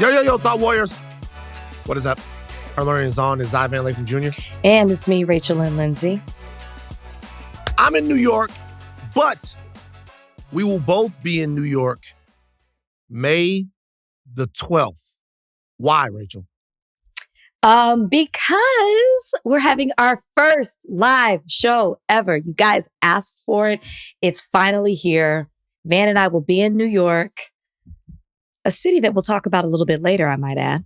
Yo, Thought Warriors. What is up? Our learning is on. It's Lathan Jr. And it's me, Rachel and Lindsay. I'm in New York, but we will both be in New York May the 12th. Why, Rachel? Because we're having our first live show ever. You guys asked for it. It's finally here. Van and I will be in New York, a city that we'll talk about a little bit later, I might add.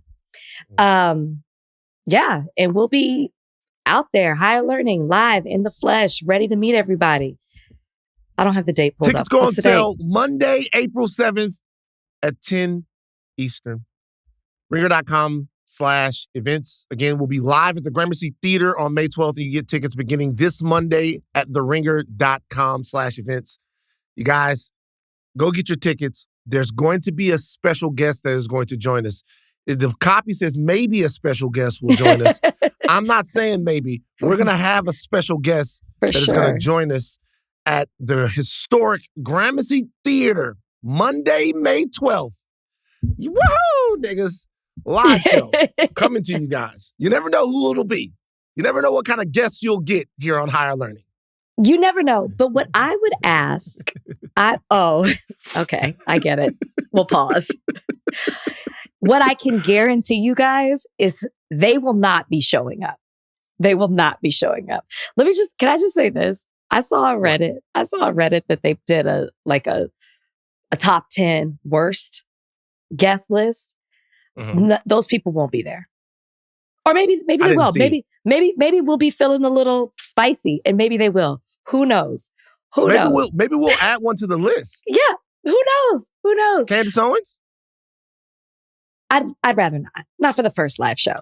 Yeah, and we'll be out there, higher learning, live in the flesh, ready to meet everybody. I don't have the date pulled Tickets up. go on sale Monday, April 7th at 10 Eastern. Ringer.com/events. Again, we'll be live at the Gramercy Theater on May 12th. And you get tickets beginning this Monday at theringer.com/events. You guys, go get your tickets. There's going to be a special guest that is going to join us. The copy says maybe a special guest will join us. I'm not saying maybe. We're going to have a special guest is going to join us at the historic Gramercy Theater Monday, May 12th. Woohoo, niggas. Live show coming to you guys. You never know who it'll be. You never know what kind of guests you'll get here on Higher Learning. You never know. But what I would ask, okay, I get it. We'll pause. What I can guarantee you guys is they will not be showing up. They will not be showing up. Can I just say this? I saw a Reddit that they did a top 10 worst guest list. Mm-hmm. Those people won't be there. Or maybe they will. Maybe we'll be feeling a little spicy and maybe they will. Who knows? Who knows? Maybe we'll add one to the list. Yeah. Who knows? Candace Owens? I'd rather not. Not for the first live show.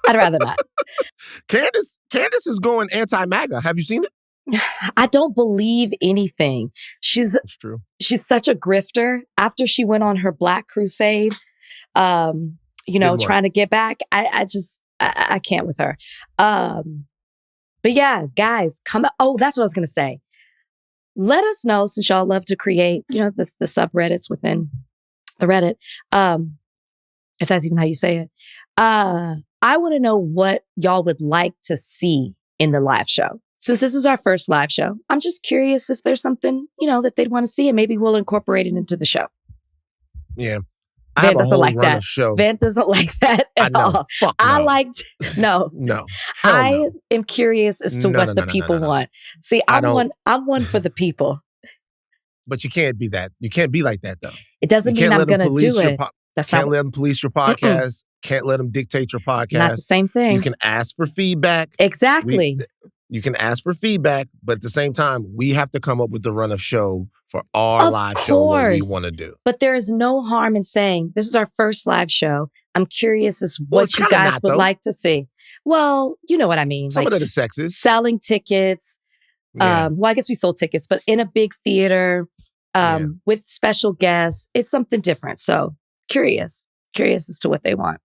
I'd rather not. Candace is going anti-MAGA. Have you seen it? I don't believe anything. That's true. She's such a grifter. After she went on her Black Crusade, trying to get back, I can't with her. But yeah, guys, come. Oh, that's what I was going to say. Let us know, since y'all love to create, the subreddits within the Reddit. If that's even how you say it. I want to know what y'all would like to see in the live show. Since this is our first live show, I'm just curious if there's something, that they'd want to see, and maybe we'll incorporate it into the show. Yeah. Van doesn't like that. Van doesn't like that at all. Fuck no. I liked, no. No. I am curious as to what the people want. See, I'm one for the people. But you can't be that. You can't be like that, though. It doesn't mean I'm going to do it. Can't let them police your podcast. Can't let them dictate your podcast. Not the same thing. You can ask for feedback. Exactly. You can ask for feedback, but at the same time, we have to come up with the run of show for our live show, what we want to do. But there is no harm in saying, this is our first live show. I'm curious as what you guys would like to see. Well, you know what I mean. Some of that is sexist. Selling tickets. Yeah. Well, I guess we sold tickets, but in a big theater with special guests, it's something different. So curious as to what they want.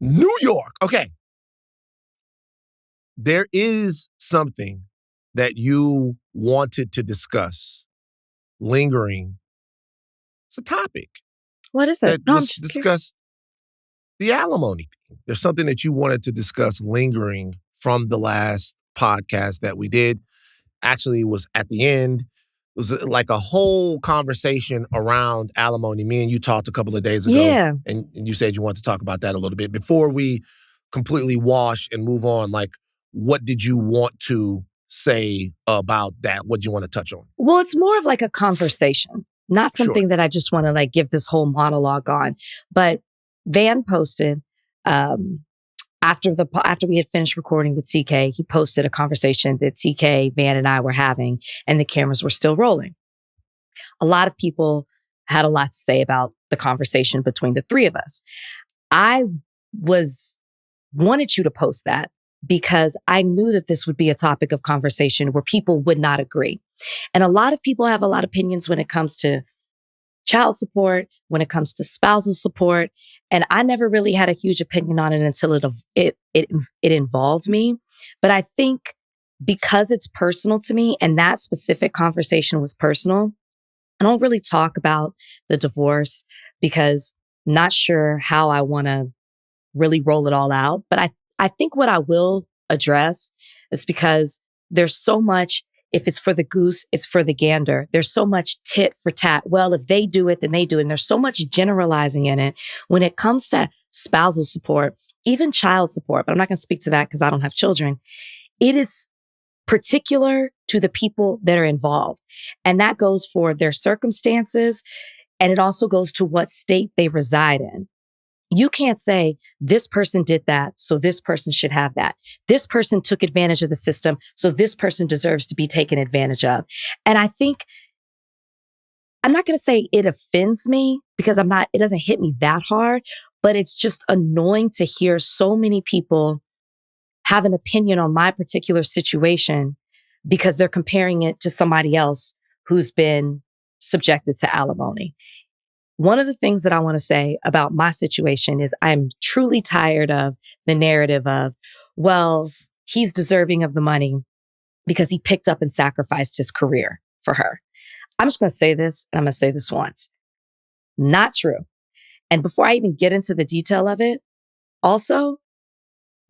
New York. Okay. There is something that you wanted to discuss lingering. It's a topic. What is it? No, let's discuss the alimony thing. There's something that you wanted to discuss lingering from the last podcast that we did. Actually, it was at the end. It was like a whole conversation around alimony. Me and you talked a couple of days ago. Yeah. And you said you wanted to talk about that a little bit. Before we completely wash and move on, what did you want to say about that? What do you want to touch on? Well, it's more of like a conversation, not something that I just want to give this whole monologue on. But Van posted, after we had finished recording with TK, he posted a conversation that TK, Van, and I were having, and the cameras were still rolling. A lot of people had a lot to say about the conversation between the three of us. I wanted you to post that because I knew that this would be a topic of conversation where people would not agree. And a lot of people have a lot of opinions when it comes to child support, when it comes to spousal support. And I never really had a huge opinion on it until it involved me. But I think because it's personal to me and that specific conversation was personal, I don't really talk about the divorce because Not sure how I want to really roll it all out. But I think what I will address is because there's so much, if it's for the goose, it's for the gander. There's so much tit for tat. Well, if they do it, then they do it. And there's so much generalizing in it when it comes to spousal support, even child support. But I'm not going to speak to that because I don't have children. It is particular to the people that are involved. And that goes for their circumstances. And it also goes to what state they reside in. You can't say this person did that, so this person should have that. This person took advantage of the system, so this person deserves to be taken advantage of. And I think, I'm not going to say it offends me because it doesn't hit me that hard, but it's just annoying to hear so many people have an opinion on my particular situation because they're comparing it to somebody else who's been subjected to alimony. One of the things that I want to say about my situation is I'm truly tired of the narrative of, well, he's deserving of the money because he picked up and sacrificed his career for her. I'm just going to say this, and I'm going to say this once. Not true. And before I even get into the detail of it, also,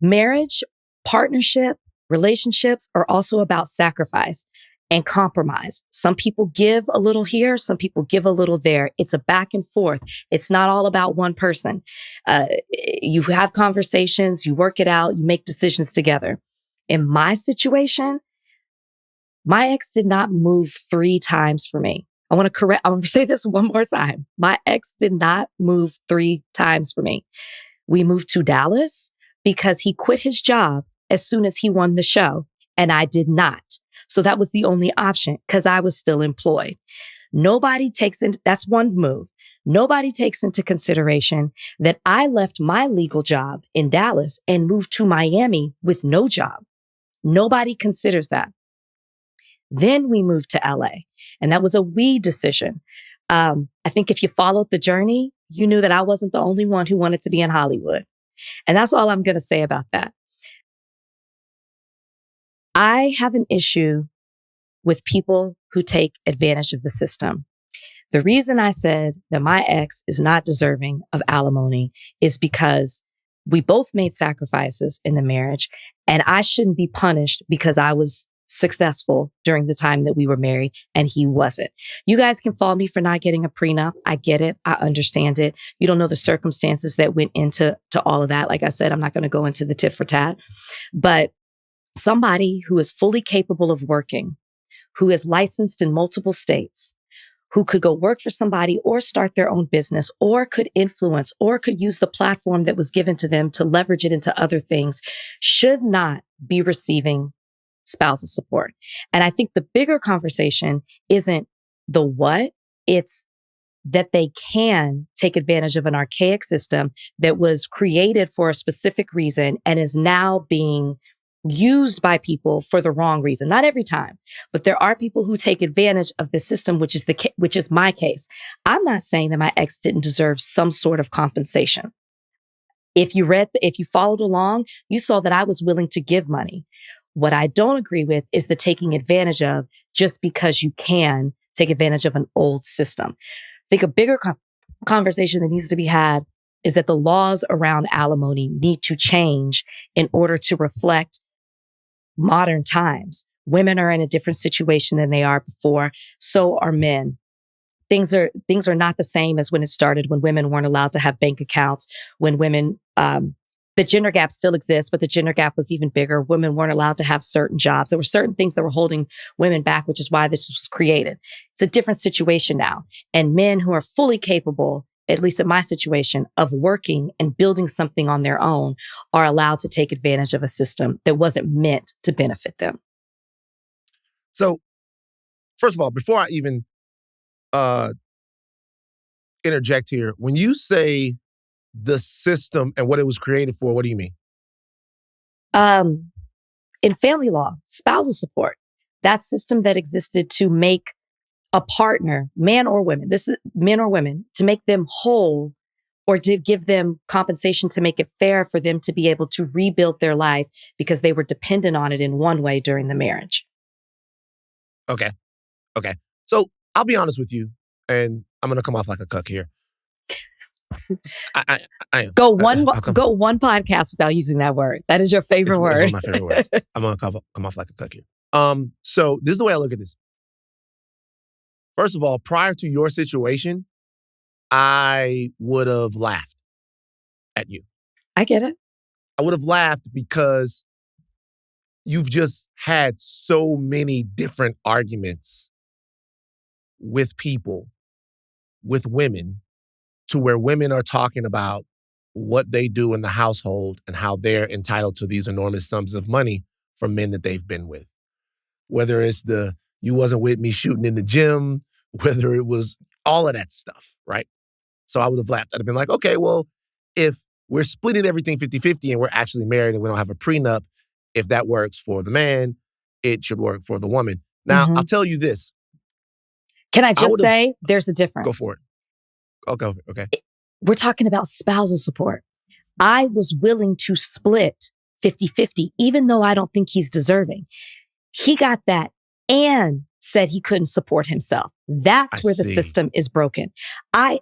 marriage, partnership, relationships are also about sacrifice and compromise. Some people give a little here, some people give a little there. It's a back and forth. It's not all about one person. You have conversations, you work it out, you make decisions together. In my situation, my ex did not move 3 times for me. I want to say this one more time. My ex did not move 3 times for me. We moved to Dallas because he quit his job as soon as he won the show, and I did not. So that was the only option because I was still employed. That's one move. Nobody takes into consideration that I left my legal job in Dallas and moved to Miami with no job. Nobody considers that. Then we moved to LA, and that was a we decision. I think if you followed the journey, you knew that I wasn't the only one who wanted to be in Hollywood. And that's all I'm going to say about that. I have an issue with people who take advantage of the system. The reason I said that my ex is not deserving of alimony is because we both made sacrifices in the marriage, and I shouldn't be punished because I was successful during the time that we were married and he wasn't. You guys can fault me for not getting a prenup. I get it. I understand it. You don't know the circumstances that went into all of that. Like I said, I'm not going to go into the tit for tat, but somebody who is fully capable of working, who is licensed in multiple states, who could go work for somebody or start their own business or could influence or could use the platform that was given to them to leverage it into other things should not be receiving spousal support. And I think the bigger conversation isn't the what, it's that they can take advantage of an archaic system that was created for a specific reason and is now being used by people for the wrong reason. Not every time, but there are people who take advantage of the system, which is my case. I'm not saying that my ex didn't deserve some sort of compensation. If you followed along, you saw that I was willing to give money. What I don't agree with is the taking advantage of just because you can take advantage of an old system. I think a bigger conversation that needs to be had is that the laws around alimony need to change in order to reflect modern times. Women are in a different situation than they are before. So are men. Things are not the same as when it started, when women weren't allowed to have bank accounts, when women, the gender gap still exists, but the gender gap was even bigger. Women weren't allowed to have certain jobs. There were certain things that were holding women back, which is why this was created. It's a different situation now. And men who are fully capable, at least in my situation, of working and building something on their own are allowed to take advantage of a system that wasn't meant to benefit them. So, first of all, before I even interject here, when you say the system and what it was created for, what do you mean? In family law, spousal support, that system that existed to make a partner, man or women, to make them whole or to give them compensation to make it fair for them to be able to rebuild their life because they were dependent on it in one way during the marriage. Okay. So I'll be honest with you, and I'm going to come off like a cuck here. I am. Go one podcast without using that word. That is your favorite word. It's one of my favorite words. I'm going to come off like a cook here. So this is the way I look at this. First of all, prior to your situation, I would have laughed at you. I get it. I would have laughed because you've just had so many different arguments with people, with women, to where women are talking about what they do in the household and how they're entitled to these enormous sums of money from men that they've been with. Whether it's you wasn't with me shooting in the gym, whether it was all of that stuff, right? So I would have laughed. I'd have been like, okay, well, if we're splitting everything 50-50 and we're actually married and we don't have a prenup, if that works for the man, it should work for the woman. Now, I'll tell you this. Can I just say there's a difference? Go for it. Okay. We're talking about spousal support. I was willing to split 50-50, even though I don't think he's deserving. He got that and said he couldn't support himself. That's where the system is broken. I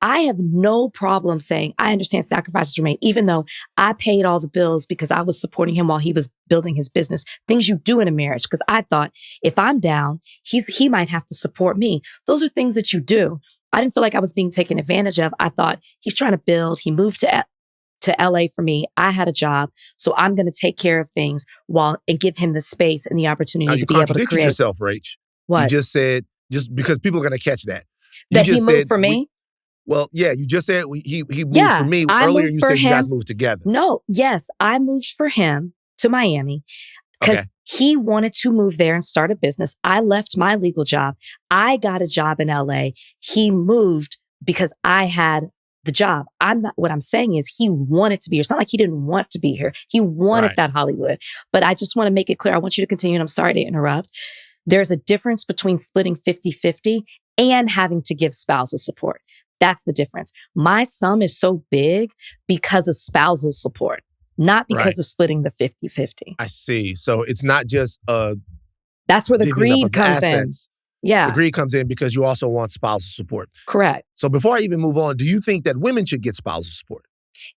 have no problem saying I understand sacrifices were made, even though I paid all the bills because I was supporting him while he was building his business. Things you do in a marriage, because I thought if I'm down, he might have to support me. Those are things that you do. I didn't feel like I was being taken advantage of. I thought he's trying to build. He moved to LA for me. I had a job, so I'm going to take care of things and give him the space and the opportunity to be able to create. You contradicted yourself, Rach. What? You just said, just because people are going to catch that. That he moved for me? You just said he moved for me. Earlier you said you guys moved together. No, yes, I moved for him to Miami because he wanted to move there and start a business. I left my legal job. I got a job in LA. He moved because I had the job. What I'm saying is he wanted to be here. It's not like he didn't want to be here. He wanted that Hollywood. But I just want to make it clear. I want you to continue, and I'm sorry to interrupt. There's a difference between splitting 50-50 and having to give spousal support. That's the difference. My sum is so big because of spousal support, not because of splitting the 50-50. I see. So it's not just that's where the greed comes in. Yeah. The greed comes in because you also want spousal support. Correct. So before I even move on, do you think that women should get spousal support?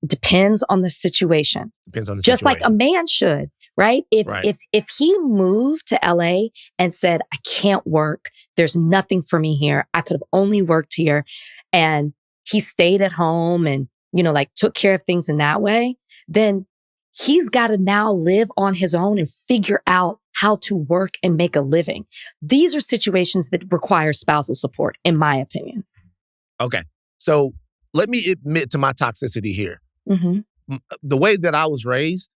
It depends on the situation. Depends on the Just situation. like a man should, right? If he moved to LA and said, I can't work, there's nothing for me here, I could have only worked here, and he stayed at home and, took care of things in that way, then he's got to now live on his own and figure out how to work and make a living. These are situations that require spousal support, in my opinion. Okay. So let me admit to my toxicity here. Mm-hmm. The way that I was raised,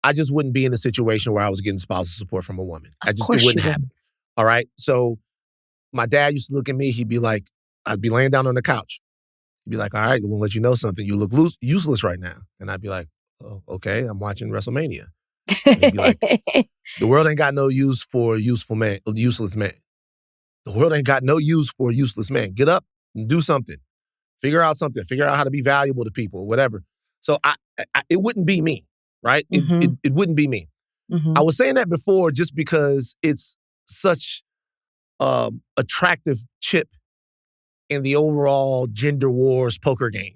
I just wouldn't be in a situation where I was getting spousal support from a woman. It wouldn't happen. All right. So my dad used to look at me. He'd be like, I'd be laying down on the couch. He'd be like, all right, we'll let you know something. You look useless right now. And I'd be like, oh, okay, I'm watching WrestleMania. And he'd be like, the world ain't got no use for a useless man. The world ain't got no use for a useless man. Get up and do something. Figure out something. Figure out how to be valuable to people, whatever. So it wouldn't be me, right? Mm-hmm. It wouldn't be me. Mm-hmm. I was saying that before just because it's such attractive chip in the overall gender wars poker game.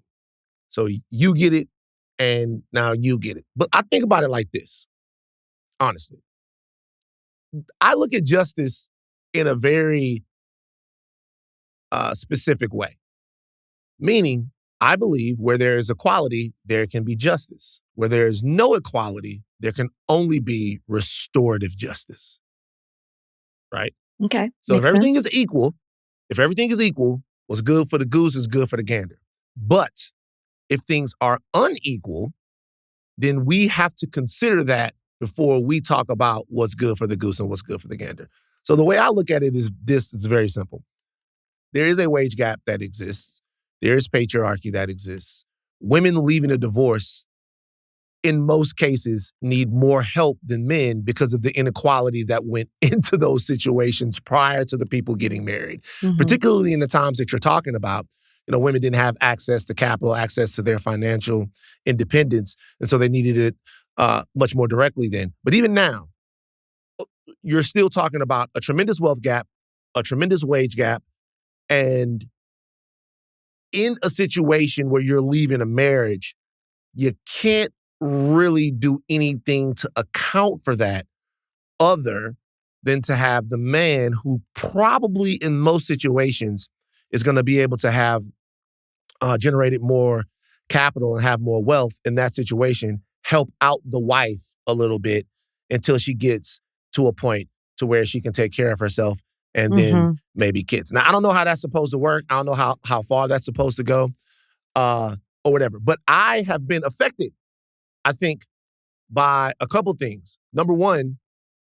So you get it, and now you get it. But I think about it like this, honestly. I look at justice in a very specific way. Meaning, I believe where there is equality, there can be justice. Where there is no equality, there can only be restorative justice. Right? Okay. So Makes if everything sense. is equal, what's good for the goose is good for the gander. But if things are unequal, then we have to consider that before we talk about what's good for the goose and what's good for the gander. So the way I look at it is this: it's very simple. There is a wage gap that exists. There is patriarchy that exists. Women leaving a divorce, in most cases, need more help than men because of the inequality that went into those situations prior to the people getting married. Mm-hmm. Particularly in the times that you're talking about, women didn't have access to capital, access to their financial independence, and so they needed it much more directly then. But even now, you're still talking about a tremendous wealth gap, a tremendous wage gap, and in a situation where you're leaving a marriage, you can't really do anything to account for that other than to have the man who probably in most situations is going to be able to have generated more capital and have more wealth in that situation, help out the wife a little bit until she gets to a point to where she can take care of herself and then maybe kids. Now, I don't know how that's supposed to work. I don't know how far that's supposed to go or whatever. But I have been affected, I think, by a couple things. Number one,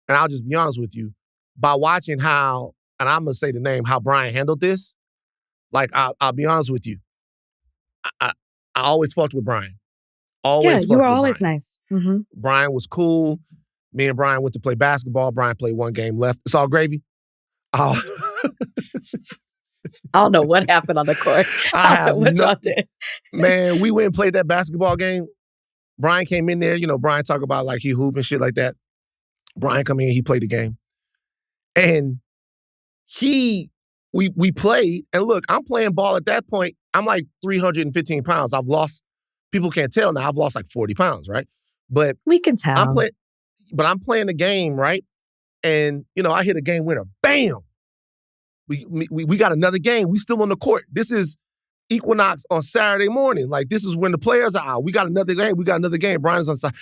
and I'll just be honest with you, by watching how, and I'm going to say the name, how Brian handled this. Like, I'll be honest with you. I always fucked with Brian. Always you were fucked with always Brian. nice. Mm-hmm. Brian was cool. Me and Brian went to play basketball. Brian played one game left. It's all gravy. Oh. I don't know what happened on the court. I don't know what y'all did. Man, we went and played that basketball game. Brian came in there. You know, Brian talk about like he hoop and shit like that. Brian come in, he played the game. And we played. And look, I'm playing ball at that point. I'm like 315 pounds. I've lost, people can't tell now, I've lost like 40 pounds, right? But we can tell. I'm playing the game, right? And, you know, I hit a game winner. Bam! We got another game. We still on the court. This is Equinox on Saturday morning. Like, this is when the players are out. We got another game. Brian's on the side.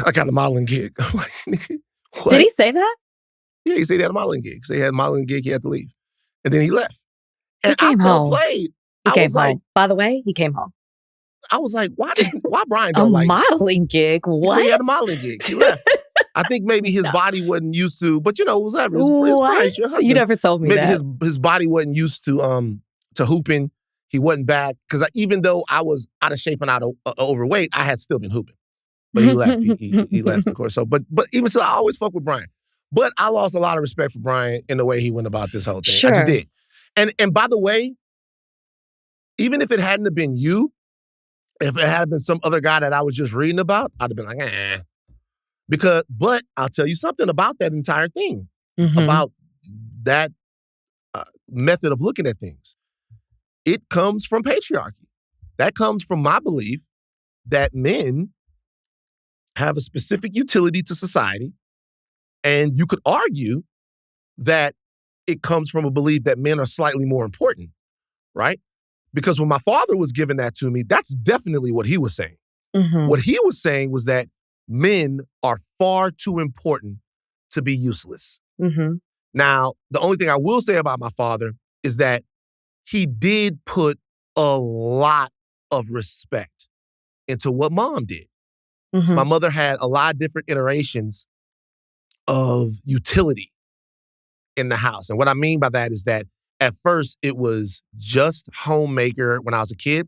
I got a modeling gig. I'm like, what? Did he say that? Yeah, he said he had a modeling gig. So he had a modeling gig. He had to leave. And then he left. And he came home. Played. He came home. By the way, he came home. I was like, why Brian don't like modeling gig? What? He had a modeling gig. He left. I think maybe his body wasn't used to, but you know, whatever. His Brian's your husband. You never told me maybe that. His body wasn't used to hooping. He wasn't bad because even though I was out of shape and out of overweight, I had still been hooping. But he left. He left, of course. So, but even so, I always fuck with Brian. But I lost a lot of respect for Brian in the way he went about this whole thing. Sure. I just did. And by the way, even if it hadn't have been you, if it had been some other guy that I was just reading about, I'd have been like, eh. But I'll tell you something about that entire thing, about that method of looking at things. It comes from patriarchy. That comes from my belief that men have a specific utility to society. And you could argue that it comes from a belief that men are slightly more important, right? Because when my father was giving that to me, that's definitely what he was saying. What he was saying was that men are far too important to be useless. Now, the only thing I will say about my father is that he did put a lot of respect into what mom did. My mother had a lot of different iterations of utility in the house. And what I mean by that is that at first it was just homemaker when I was a kid.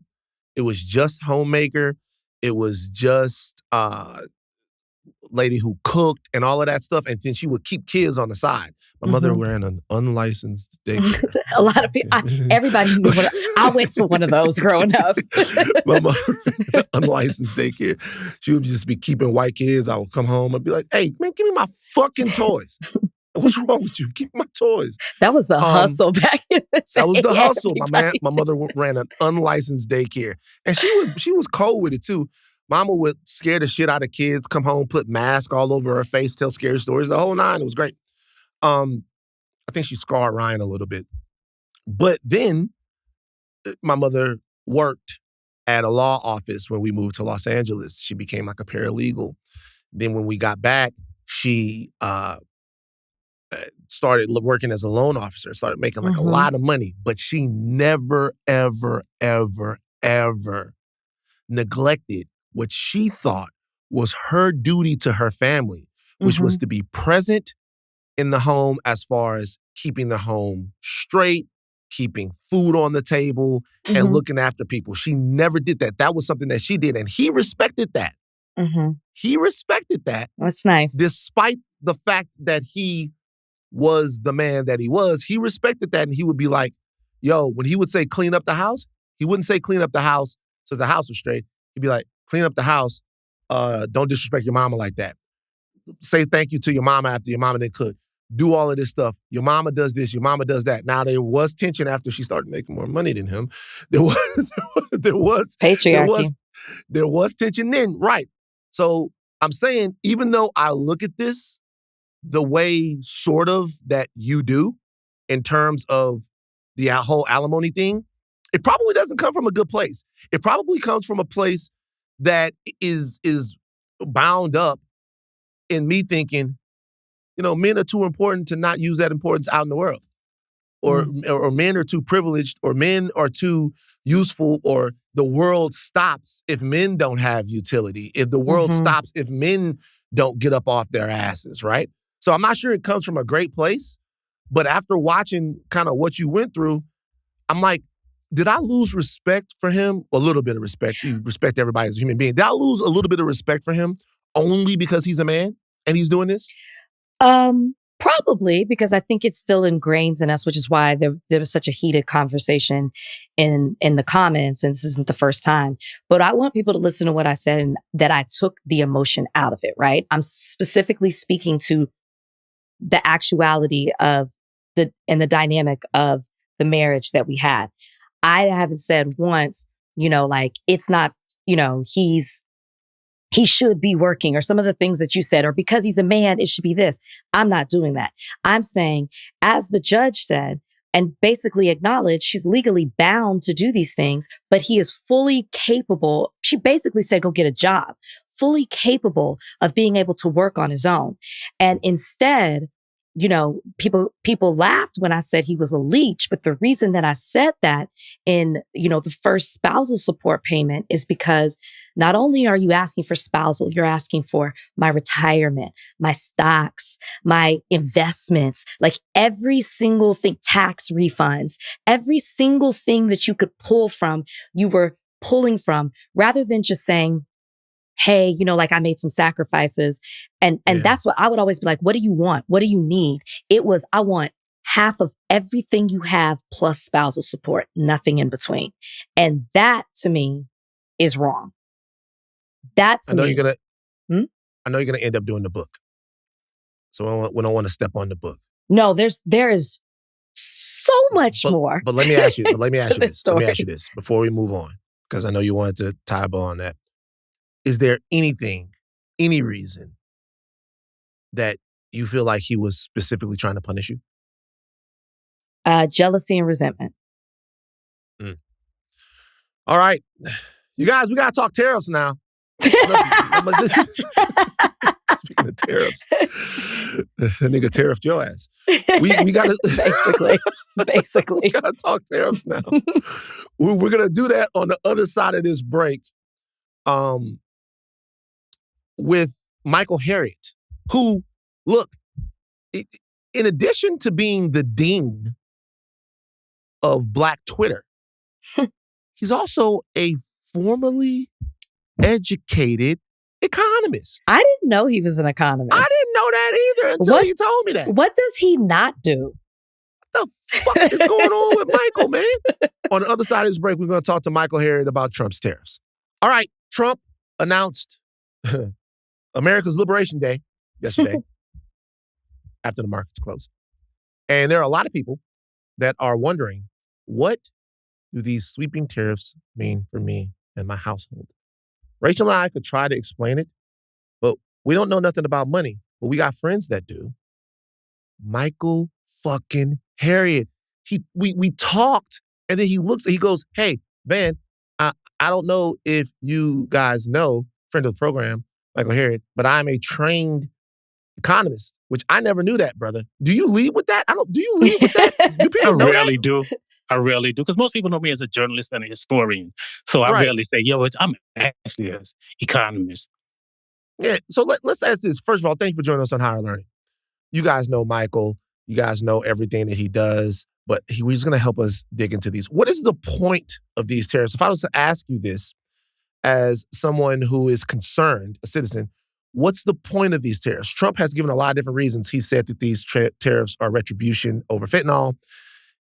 It was just homemaker. It was just lady who cooked and all of that stuff. And then she would keep kids on the side. My mother ran an unlicensed daycare. A lot of people, everybody knew I went to one of those growing up. My mother ran an unlicensed daycare. She would just be keeping white kids. I would come home and be like, hey, man, give me my fucking toys. What's wrong with you? Give me my toys. That was the hustle back in the day. That was the hustle. My mother ran an unlicensed daycare. And she was cold with it too. Mama would scare the shit out of kids, come home, put mask all over her face, tell scary stories, the whole nine. It was great. I think she scarred Ryan a little bit. But then my mother worked at a law office when we moved to Los Angeles. She became like a paralegal. Then when we got back, she started working as a loan officer, started making like a lot of money. But she never, ever, ever, ever neglected what she thought was her duty to her family, which was to be present in the home as far as keeping the home straight, keeping food on the table, and looking after people. She never did that. That was something that she did, and he respected that. He respected that. That's nice. Despite the fact that he was the man that he was, he respected that, and he would be like, yo, when he would say clean up the house, he wouldn't say clean up the house so the house was straight. He'd be like, clean up the house. Don't disrespect your mama like that. Say thank you to your mama after your mama didn't cook. do all of this stuff. Your mama does this, your mama does that. Now, there was tension after she started making more money than him. There was Patriarchy. There was tension then, right. So I'm saying, even though I look at this the way sort of that you do in terms of the whole alimony thing, it probably doesn't come from a good place. It probably comes from a place that is bound up in me thinking, men are too important to not use that importance out in the world. Or men are too privileged, or men are too useful, or the world stops if men don't have utility, if the world stops if men don't get up off their asses, right? So I'm not sure it comes from a great place, but after watching kind of what you went through, I'm like, did I lose respect for him? A little bit of respect. You respect everybody as a human being. Did I lose a little bit of respect for him only because he's a man and he's doing this? Probably, because I think it still ingrains in us, which is why there was such a heated conversation in the comments, and this isn't the first time. But I want people to listen to what I said and that I took the emotion out of it, right? I'm specifically speaking to the actuality of the dynamic of the marriage that we had. I haven't said once, it's not, he should be working, or some of the things that you said, or because he's a man, it should be this. I'm not doing that. I'm saying, as the judge said, and basically acknowledged, she's legally bound to do these things, but he is fully capable. She basically said, go get a job, fully capable of being able to work on his own. And instead, people laughed when I said he was a leech. But the reason that I said that in, the first spousal support payment is because not only are you asking for spousal, you're asking for my retirement, my stocks, my investments, like every single thing, tax refunds, every single thing that you could pull from, you were pulling from, rather than just saying, hey, I made some sacrifices. And that's what I would always be like, what do you want? What do you need? It was, I want half of everything you have plus spousal support, nothing in between. And that to me is wrong. That's I know you're gonna end up doing the book. So we don't want to step on the book. No, there is so much more. But let me ask you this before we move on, because I know you wanted to tie a bow on that. Is there any reason that you feel like he was specifically trying to punish you? Jealousy and resentment. All right. You guys, we got to talk tariffs now. Speaking of tariffs, that nigga tariffed your ass. We got to basically. We got to talk tariffs now. We're going to do that on the other side of this break. With Michael Harriot, who, look, in addition to being the dean of Black Twitter, he's also a formally educated economist. I didn't know he was an economist. I didn't know that either until you told me that. What does he not do? What the fuck is going on with Michael, man? On the other side of this break, we're going to talk to Michael Harriot about Trump's tariffs. All right, Trump announced America's Liberation Day yesterday after the markets closed. And there are a lot of people that are wondering, what do these sweeping tariffs mean for me and my household? Rachel and I could try to explain it, but we don't know nothing about money. But we got friends that do. Michael fucking Harriot. We talked, and then he goes, hey, Van, I don't know if you guys know, friend of the program, Michael Harriot, but I'm a trained economist, which I never knew that, brother. Do you lead with that? Do you lead with that? Do people know that? I rarely do, because most people know me as a journalist and a historian. So I rarely say, I'm actually an economist. Yeah, so let's ask this. First of all, thank you for joining us on Higher Learning. You guys know Michael. You guys know everything that he does, but he's going to help us dig into these. What is the point of these tariffs? If I was to ask you this as someone who is concerned, a citizen, what's the point of these tariffs? Trump has given a lot of different reasons. He said that these tariffs are retribution over fentanyl.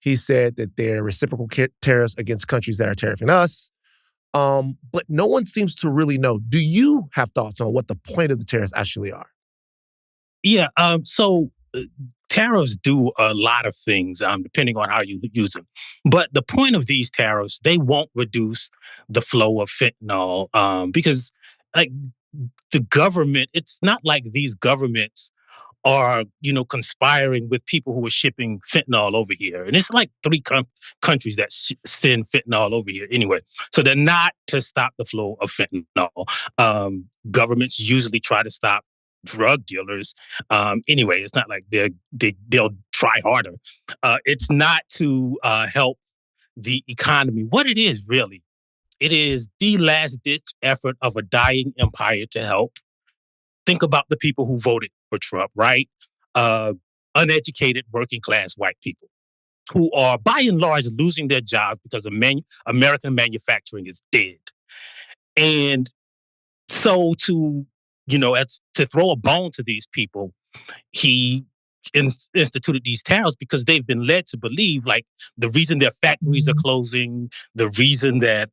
He said that they're reciprocal tariffs against countries that are tariffing us. But no one seems to really know. Do you have thoughts on what the point of the tariffs actually are? Yeah. So tariffs do a lot of things, depending on how you use them. But the point of these tariffs, they won't reduce the flow of fentanyl because, like, the government, it's not like these governments are, conspiring with people who are shipping fentanyl over here. And it's like three countries that send fentanyl over here anyway. So they're not to stop the flow of fentanyl. Governments usually try to stop drug dealers. Anyway, it's not like they'll try harder. It's not to help the economy. What it is really, it is the last ditch effort of a dying empire to help. Think about the people who voted for Trump, right? Uneducated working class white people who are by and large losing their jobs because American manufacturing is dead. And so to throw a bone to these people, he instituted these tariffs because they've been led to believe, like, the reason their factories are closing, the reason that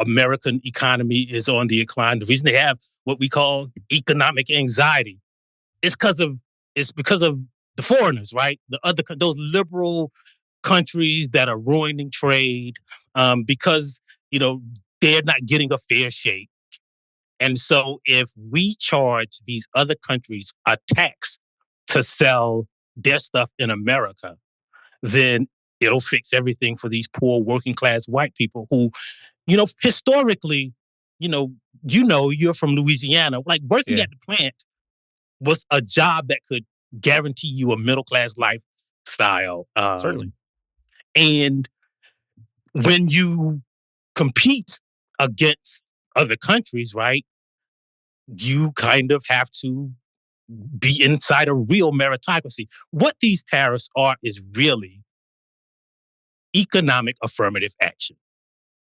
American economy is on the decline, the reason they have what we call economic anxiety, it's because of the foreigners, right? Those liberal countries that are ruining trade because they're not getting a fair shake. And so if we charge these other countries a tax to sell their stuff in America, then it'll fix everything for these poor working class white people who, historically, you're from Louisiana, like working at the plant was a job that could guarantee you a middle class lifestyle. Certainly. And when you compete against other countries, right, you kind of have to be inside a real meritocracy. What these tariffs are is really economic affirmative action,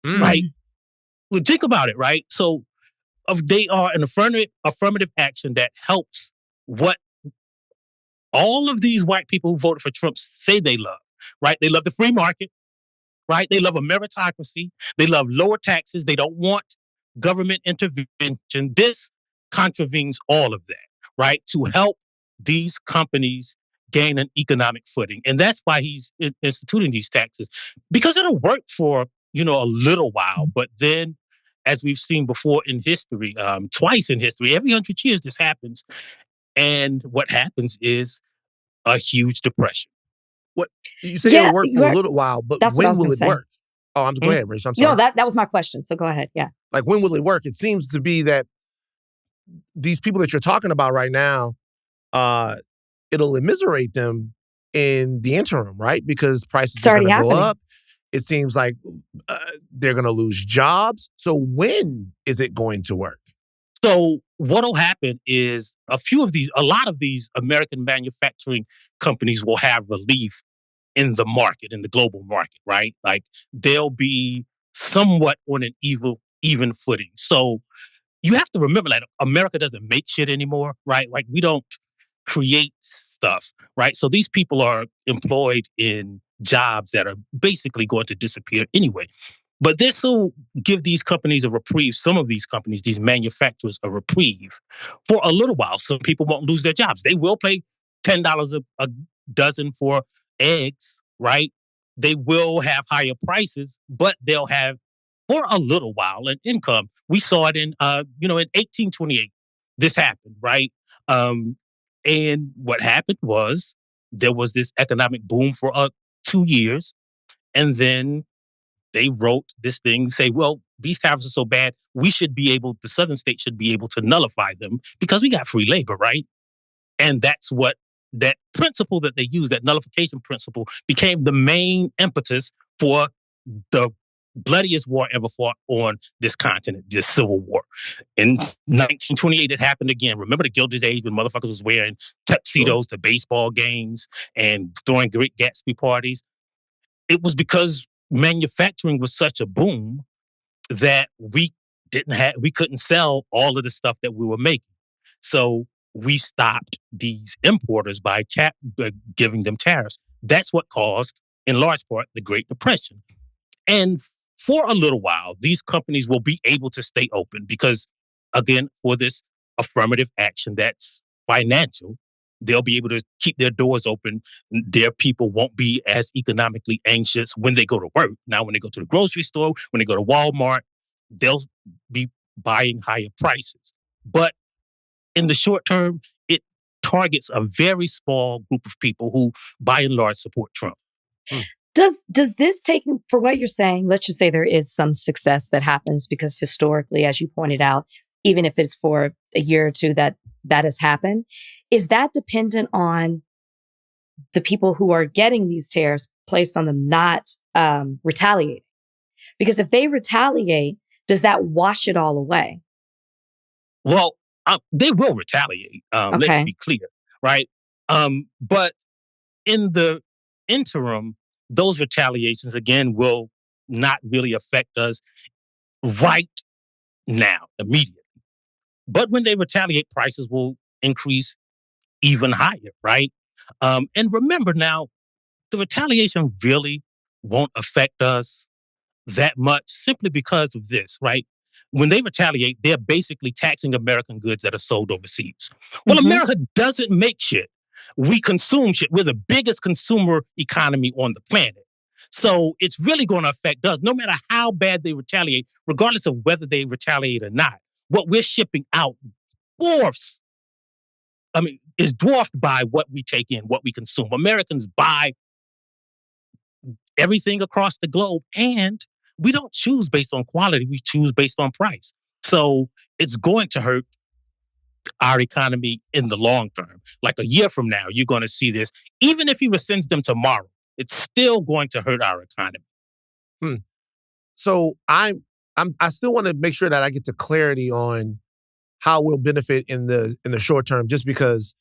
right? Well, think about it, right? So they are an affirmative action that helps what all of these white people who voted for Trump say they love, right? They love the free market, right? They love a meritocracy. They love lower taxes. They don't want government intervention. This contravenes all of that, right? To help these companies gain an economic footing. And that's why he's instituting these taxes, because it'll work for, a little while. But then, as we've seen before in history, twice in history, every 100 years this happens. And what happens is a huge depression. What you say it'll work for a little while, but when will it work? Oh, go ahead, Rach. I'm sorry. No, that was my question. So go ahead. Yeah. Like, when will it work? It seems to be that these people that you're talking about right now, it'll immiserate them in the interim, right? Because prices are going to go up. It seems like they're going to lose jobs. So when is it going to work? So what'll happen is a lot of these American manufacturing companies will have relief in the market, in the global market, right? Like, they'll be somewhat on an even footing. So you have to remember that America doesn't make shit anymore, right? Like, we don't create stuff, right? So these people are employed in jobs that are basically going to disappear anyway. But this will give these companies a reprieve. Some of these companies, these manufacturers, a reprieve for a little while. Some people won't lose their jobs. They will pay $10 a dozen for eggs, right? They will have higher prices, but they'll have, for a little while, an income. We saw it in 1828. This happened, right? And what happened was there was this economic boom for 2 years, and then they wrote this thing, say, well, these tariffs are so bad, the southern states should be able to nullify them because we got free labor, right? And that's what that principle that they use, that nullification principle, became the main impetus for the bloodiest war ever fought on this continent, this Civil War. In 1928, it happened again. Remember the Gilded Age when motherfuckers was wearing tuxedos to baseball games and throwing Great Gatsby parties? It was because manufacturing was such a boom that we couldn't sell all of the stuff that we were making. So we stopped these importers by giving them tariffs. That's what caused, in large part, the Great Depression. And for a little while, these companies will be able to stay open because, again, for this affirmative action that's financial, They'll be able to keep their doors open. Their people won't be as economically anxious when they go to work. Now, when they go to the grocery store, when they go to Walmart, they'll be buying higher prices. But in the short term, it targets a very small group of people who, by and large, support Trump. Does this take, for what you're saying, let's just say there is some success that happens because historically, as you pointed out, even if it's for a year or two that has happened, is that dependent on the people who are getting these tariffs placed on them not retaliating? Because if they retaliate, does that wash it all away? Well, they will retaliate. Let's be clear, right? But in the interim, those retaliations, again, will not really affect us right now, immediately. But when they retaliate, prices will increase even higher, right? And remember now, the retaliation really won't affect us that much simply because of this, right? When they retaliate, they're basically taxing American goods that are sold overseas. Well, America doesn't make shit. We consume shit. We're the biggest consumer economy on the planet. So it's really going to affect us no matter how bad they retaliate, regardless of whether they retaliate or not. What we're shipping out is dwarfed by what we take in, what we consume. Americans buy everything across the globe, and we don't choose based on quality. We choose based on price. So it's going to hurt our economy in the long term. Like a year from now, you're going to see this. Even if he rescinds them tomorrow, it's still going to hurt our economy. So I still want to make sure that I get to clarity on how we'll benefit in the short term, just because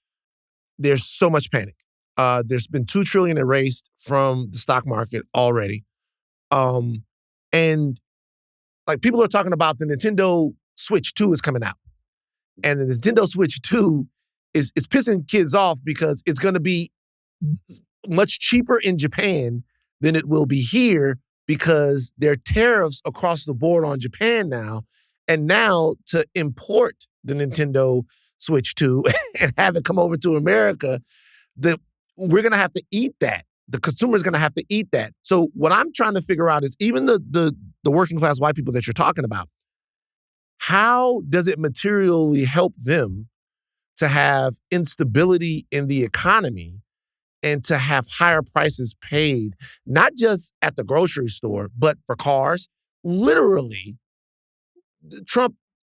there's so much panic. There's been $2 trillion erased from the stock market already. And like people are talking about the Nintendo Switch 2 is coming out. And the Nintendo Switch 2 is pissing kids off because it's going to be much cheaper in Japan than it will be here because there are tariffs across the board on Japan now. And now to import the Nintendo Switch 2 and have it come over to America, we're going to have to eat that. The consumer's going to have to eat that. So what I'm trying to figure out is even the working class white people that you're talking about, how does it materially help them to have instability in the economy and to have higher prices paid, not just at the grocery store, but for cars? Literally, Trump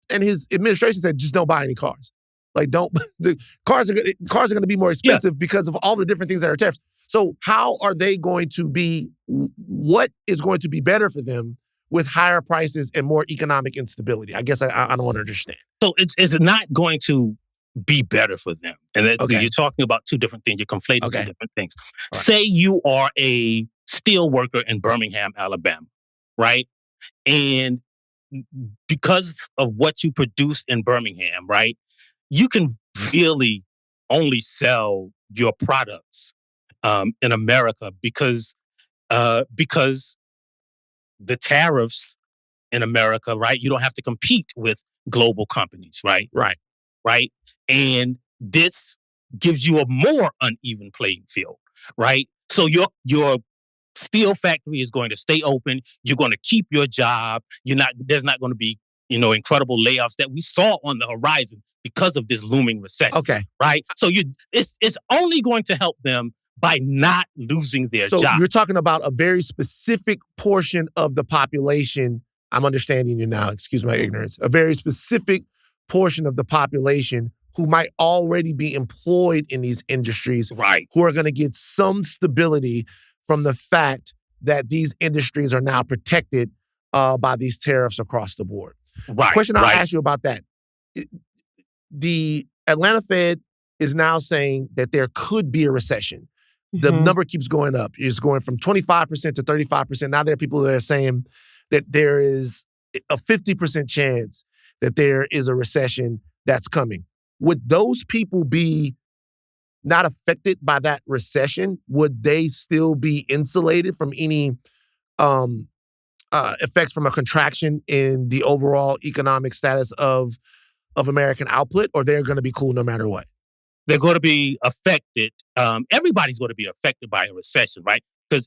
and his administration said, just don't buy any cars. Like, the cars are going to be more expensive because of all the different things that are tariffs. So how are they going to be, what is going to be better for them with higher prices and more economic instability? I guess I don't want to understand. So it's not going to be better for them. And you're talking about two different things. You're conflating two different things. Right. Say you are a steel worker in Birmingham, Alabama, right? And because of what you produce in Birmingham, right, you can really only sell your products in America because the tariffs in America, right? You don't have to compete with global companies, right? Right. And this gives you a more uneven playing field, right? So your steel factory is going to stay open. You're going to keep your job. There's not going to be, incredible layoffs that we saw on the horizon because of this looming recession. Okay. Right. So it's only going to help them by not losing their job. So you're talking about a very specific portion of the population. I'm understanding you now. Excuse my ignorance. A very specific portion of the population who might already be employed in these industries, right, who are going to get some stability from the fact that these industries are now protected by these tariffs across the board. Right. Question I'll ask you about that. The Atlanta Fed is now saying that there could be a recession. The number keeps going up. It's going from 25% to 35%. Now there are people that are saying that there is a 50% chance that there is a recession that's coming. Would those people be not affected by that recession? Would they still be insulated from any effects from a contraction in the overall economic status of American output, or they're going to be cool no matter what? they're going to be affected. Everybody's going to be affected by a recession, right?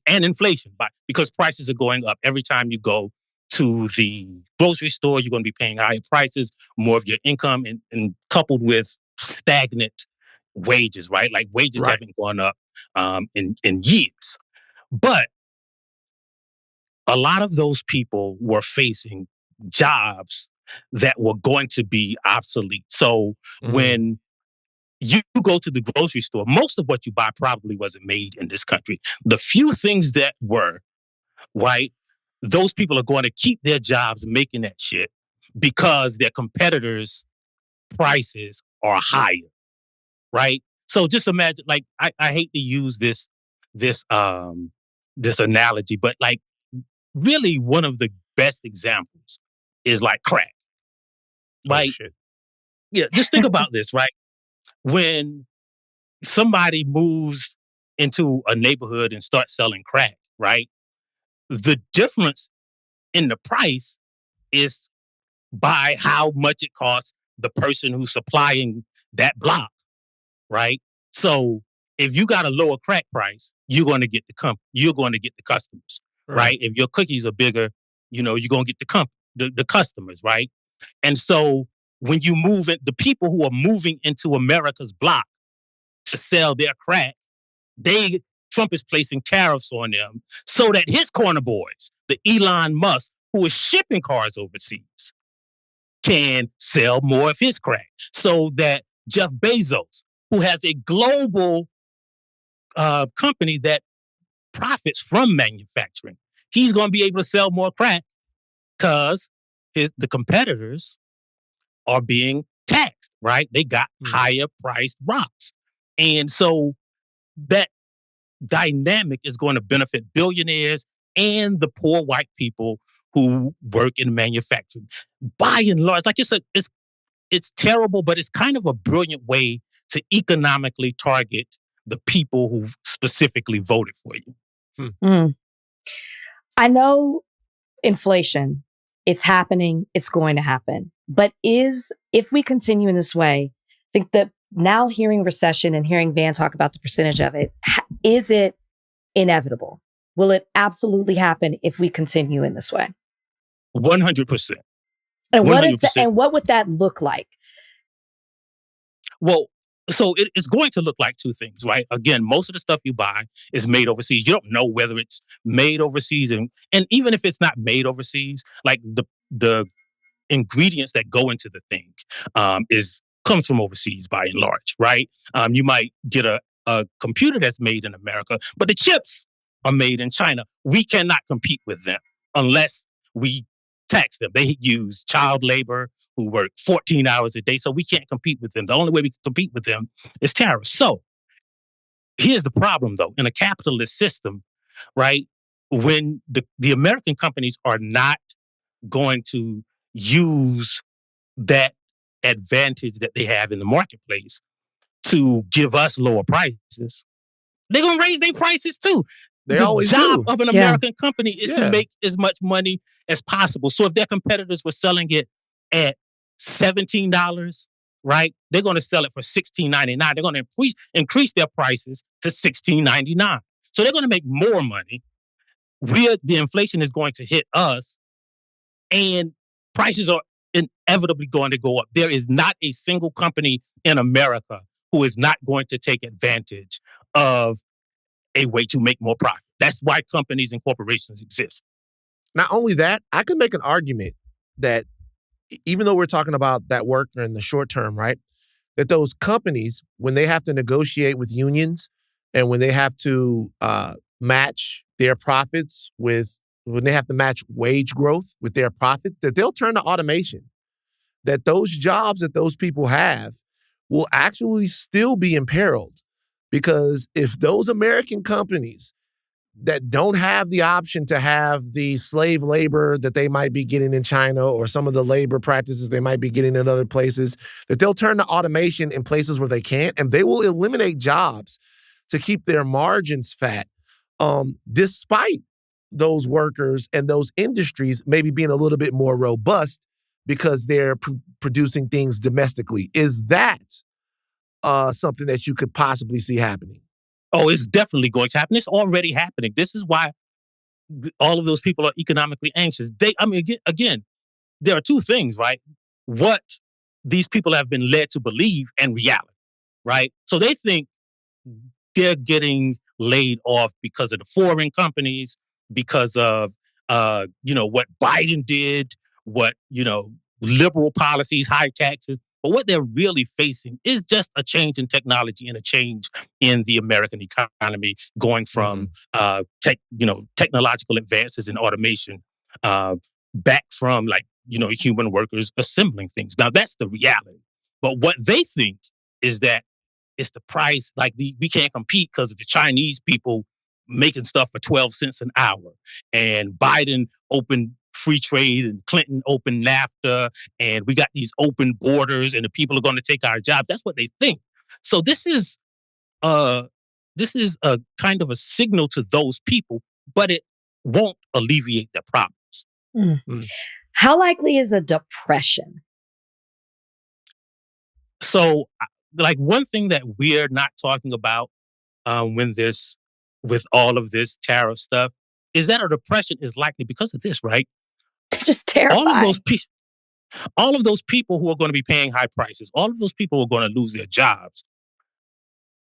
And inflation, because prices are going up every time you go to the grocery store. You're going to be paying higher prices, more of your income, and coupled with stagnant wages, right? Like wages Right. haven't gone up in years, but a lot of those people were facing jobs that were going to be obsolete. So when you go to the grocery store, most of what you buy probably wasn't made in this country. The few things that were, right, those people are going to keep their jobs making that shit because their competitors' prices are higher, right? So just imagine, like, I hate to use this this analogy, but like really one of the best examples is like crack. Oh, Like, shit. yeah, just think about this, right? When somebody moves into a neighborhood and starts selling crack, right? The difference in the price is by how much it costs the person who's supplying that block, right? So if you got a lower crack price, you're going to get you're going to get the customers, right? If your cookies are bigger, you're going to get the customers, right? And so when you move in, the people who are moving into America's block to sell their crack, Trump is placing tariffs on them so that his corner boys, the Elon Musk, who is shipping cars overseas, can sell more of his crack. So that Jeff Bezos, who has a global company that profits from manufacturing, he's going to be able to sell more crack because the competitors are being taxed, right? They got higher priced rocks. And so that dynamic is going to benefit billionaires and the poor white people who work in manufacturing. By and large, like it's terrible, but it's kind of a brilliant way to economically target the people who specifically voted for you. I know inflation, it's happening, it's going to happen. But if we continue in this way, I think that now hearing recession and hearing Van talk about the percentage of it, is it inevitable? Will it absolutely happen if we continue in this way? 100%. And 100%. What would that look like? Well, so it's going to look like two things, right? Again, most of the stuff you buy is made overseas. You don't know whether it's made overseas, and even if it's not made overseas, like the ingredients that go into the thing comes from overseas by and large, right? You might get a computer that's made in America, but the chips are made in China. We cannot compete with them unless we tax them. They use child labor who work 14 hours a day, so we can't compete with them. The only way we can compete with them is tariffs. So here's the problem, though. In a capitalist system, right, when the American companies are not going to use that advantage that they have in the marketplace to give us lower prices, they're going to raise their prices too. They the always job do. of an American company is to make as much money as possible. So if their competitors were selling it at $17, right, they're going to sell it for $16.99. They're going to increase their prices to $16.99. So they're going to make more money. The inflation is going to hit us, and prices are inevitably going to go up. There is not a single company in America who is not going to take advantage of a way to make more profit. That's why companies and corporations exist. Not only that, I could make an argument that even though we're talking about that worker in the short term, right, that those companies, when they have to negotiate with unions and when they have to match their profits when they have to match wage growth with their profits, that they'll turn to automation. That those jobs that those people have will actually still be imperiled. Because if those American companies that don't have the option to have the slave labor that they might be getting in China or some of the labor practices they might be getting in other places, that they'll turn to automation in places where they can't, and they will eliminate jobs to keep their margins fat, despite those workers and those industries maybe being a little bit more robust because they're producing things domestically. Is that something that you could possibly see happening? Oh, it's definitely going to happen. It's already happening. This is why all of those people are economically anxious. Again, there are two things, right? What these people have been led to believe and reality, right? So they think they're getting laid off because of the foreign companies, because of what Biden did, what liberal policies, high taxes. But what they're really facing is just a change in technology and a change in the American economy, going from technological advances in automation back from human workers assembling things. Now that's the reality. But what they think is that it's the price. We can't compete because of the Chinese people making stuff for 12 cents an hour. And Biden opened free trade and Clinton opened NAFTA. And we got these open borders and the people are going to take our jobs. That's what they think. So this is a kind of a signal to those people, but it won't alleviate their problems. Mm. How likely is a depression? So, one thing that we're not talking about with all of this tariff stuff is that a depression is likely because of this, right? It's just terrifying. All of those people who are going to be paying high prices, all of those people who are going to lose their jobs,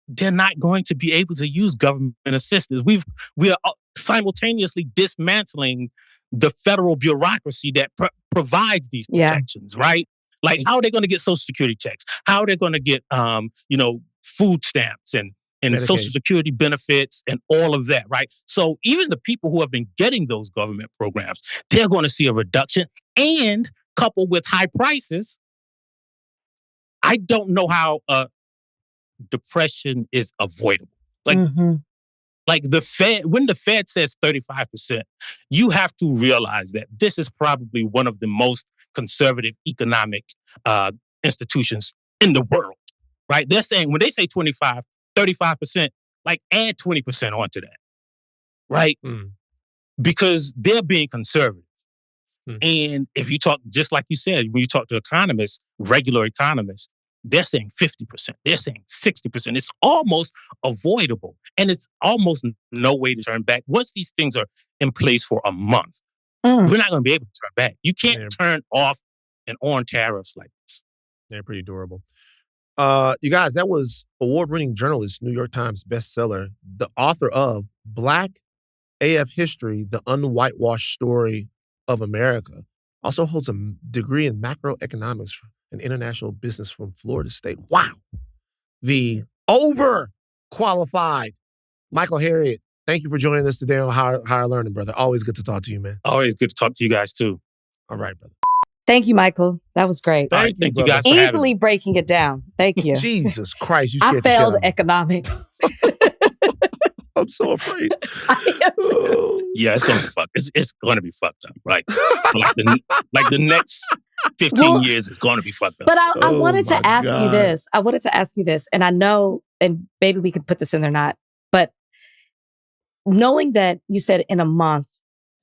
they're not going to be able to use government assistance. We are simultaneously dismantling the federal bureaucracy that provides these protections, right? Like, how are they going to get Social Security checks? How are they going to get, food stamps and Social Security benefits and all of that, right? So even the people who have been getting those government programs, they're going to see a reduction. And coupled with high prices, I don't know how depression is avoidable. Like the Fed, when the Fed says 35%, you have to realize that this is probably one of the most conservative economic institutions in the world, right? They're saying, when they say 35%, add 20% onto that, right? Because they're being conservative. And if you talk, just like you said, when you talk to economists, regular economists, they're saying 50%, they're saying 60%. It's almost avoidable. And it's almost no way to turn back. Once these things are in place for a month, we're not going to be able to turn back. You can't turn off and on tariffs like this. They're pretty durable. You guys, that was award-winning journalist, New York Times bestseller, the author of Black AF History, the Unwhitewashed Story of America. Also holds a degree in macroeconomics and international business from Florida State. Wow. The overqualified Michael Harriot. Thank you for joining us today on Higher Learning, brother. Always good to talk to you, man. Always good to talk to you guys, too. All right, brother. Thank you, Michael. That was great. Thank you guys for having Easily me. breaking it down. Thank you. Jesus Christ, you scared I the shit failed out of me. economics. I'm so afraid. I am too. Yeah, it's going to be fucked. It's going to be fucked up, right? The next 15 years is going to be fucked up. But I wanted to ask God. you this. I wanted to ask you this, and I know, and maybe we can put this in or not, but knowing that you said in a month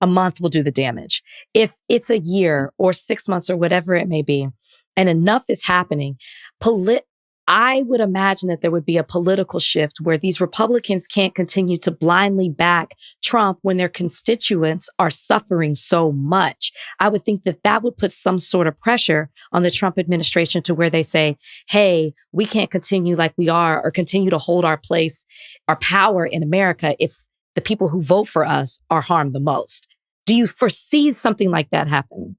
will do the damage. If it's a year or 6 months or whatever it may be, and enough is happening, I would imagine that there would be a political shift where these Republicans can't continue to blindly back Trump when their constituents are suffering so much. I would think that would put some sort of pressure on the Trump administration to where they say, hey, we can't continue like we are or continue to hold our place, our power in America if the people who vote for us are harmed the most. Do you foresee something like that happening?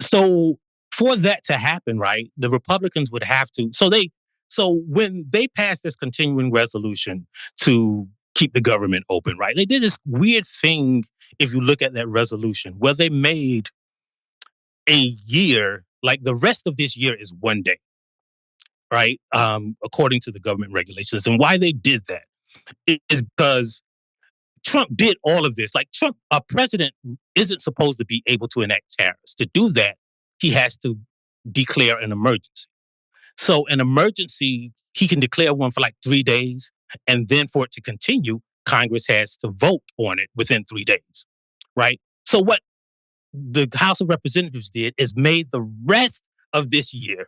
So for that to happen, right, the Republicans would have to. So when they passed this continuing resolution to keep the government open, right, they did this weird thing, if you look at that resolution, where they made a year, like the rest of this year is 1 day, right, according to the government regulations. And why they did that is because Trump did all of this. Like Trump, a president isn't supposed to be able to enact tariffs. To do that, he has to declare an emergency. So an emergency, he can declare one for 3 days. And then for it to continue, Congress has to vote on it within 3 days, right? So what the House of Representatives did is made the rest of this year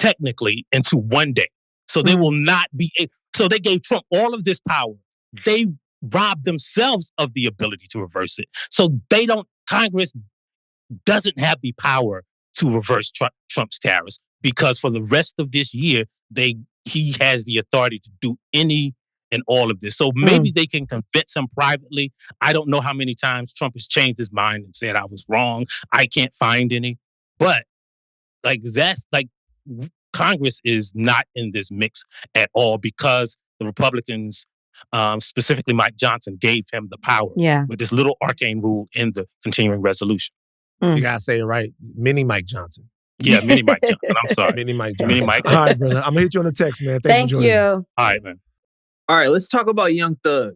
technically into one day. So they will not be. So they gave Trump all of this power. They robbed themselves of the ability to reverse it. So Congress doesn't have the power to reverse Trump's tariffs, because for the rest of this year, he has the authority to do any and all of this. So maybe they can convince him privately. I don't know how many times Trump has changed his mind and said, I was wrong. I can't find any. But Congress is not in this mix at all, because the Republicans, specifically Mike Johnson, gave him the power with this little arcane rule in the continuing resolution. You gotta say it right. Mini Mike Johnson. Yeah, Mini Mike Johnson. I'm sorry. Mini Mike Johnson. Mini Mike Johnson. All right, brother. I'm gonna hit you on the text, man. Thank you. All right, man. All right, let's talk about Young Thug.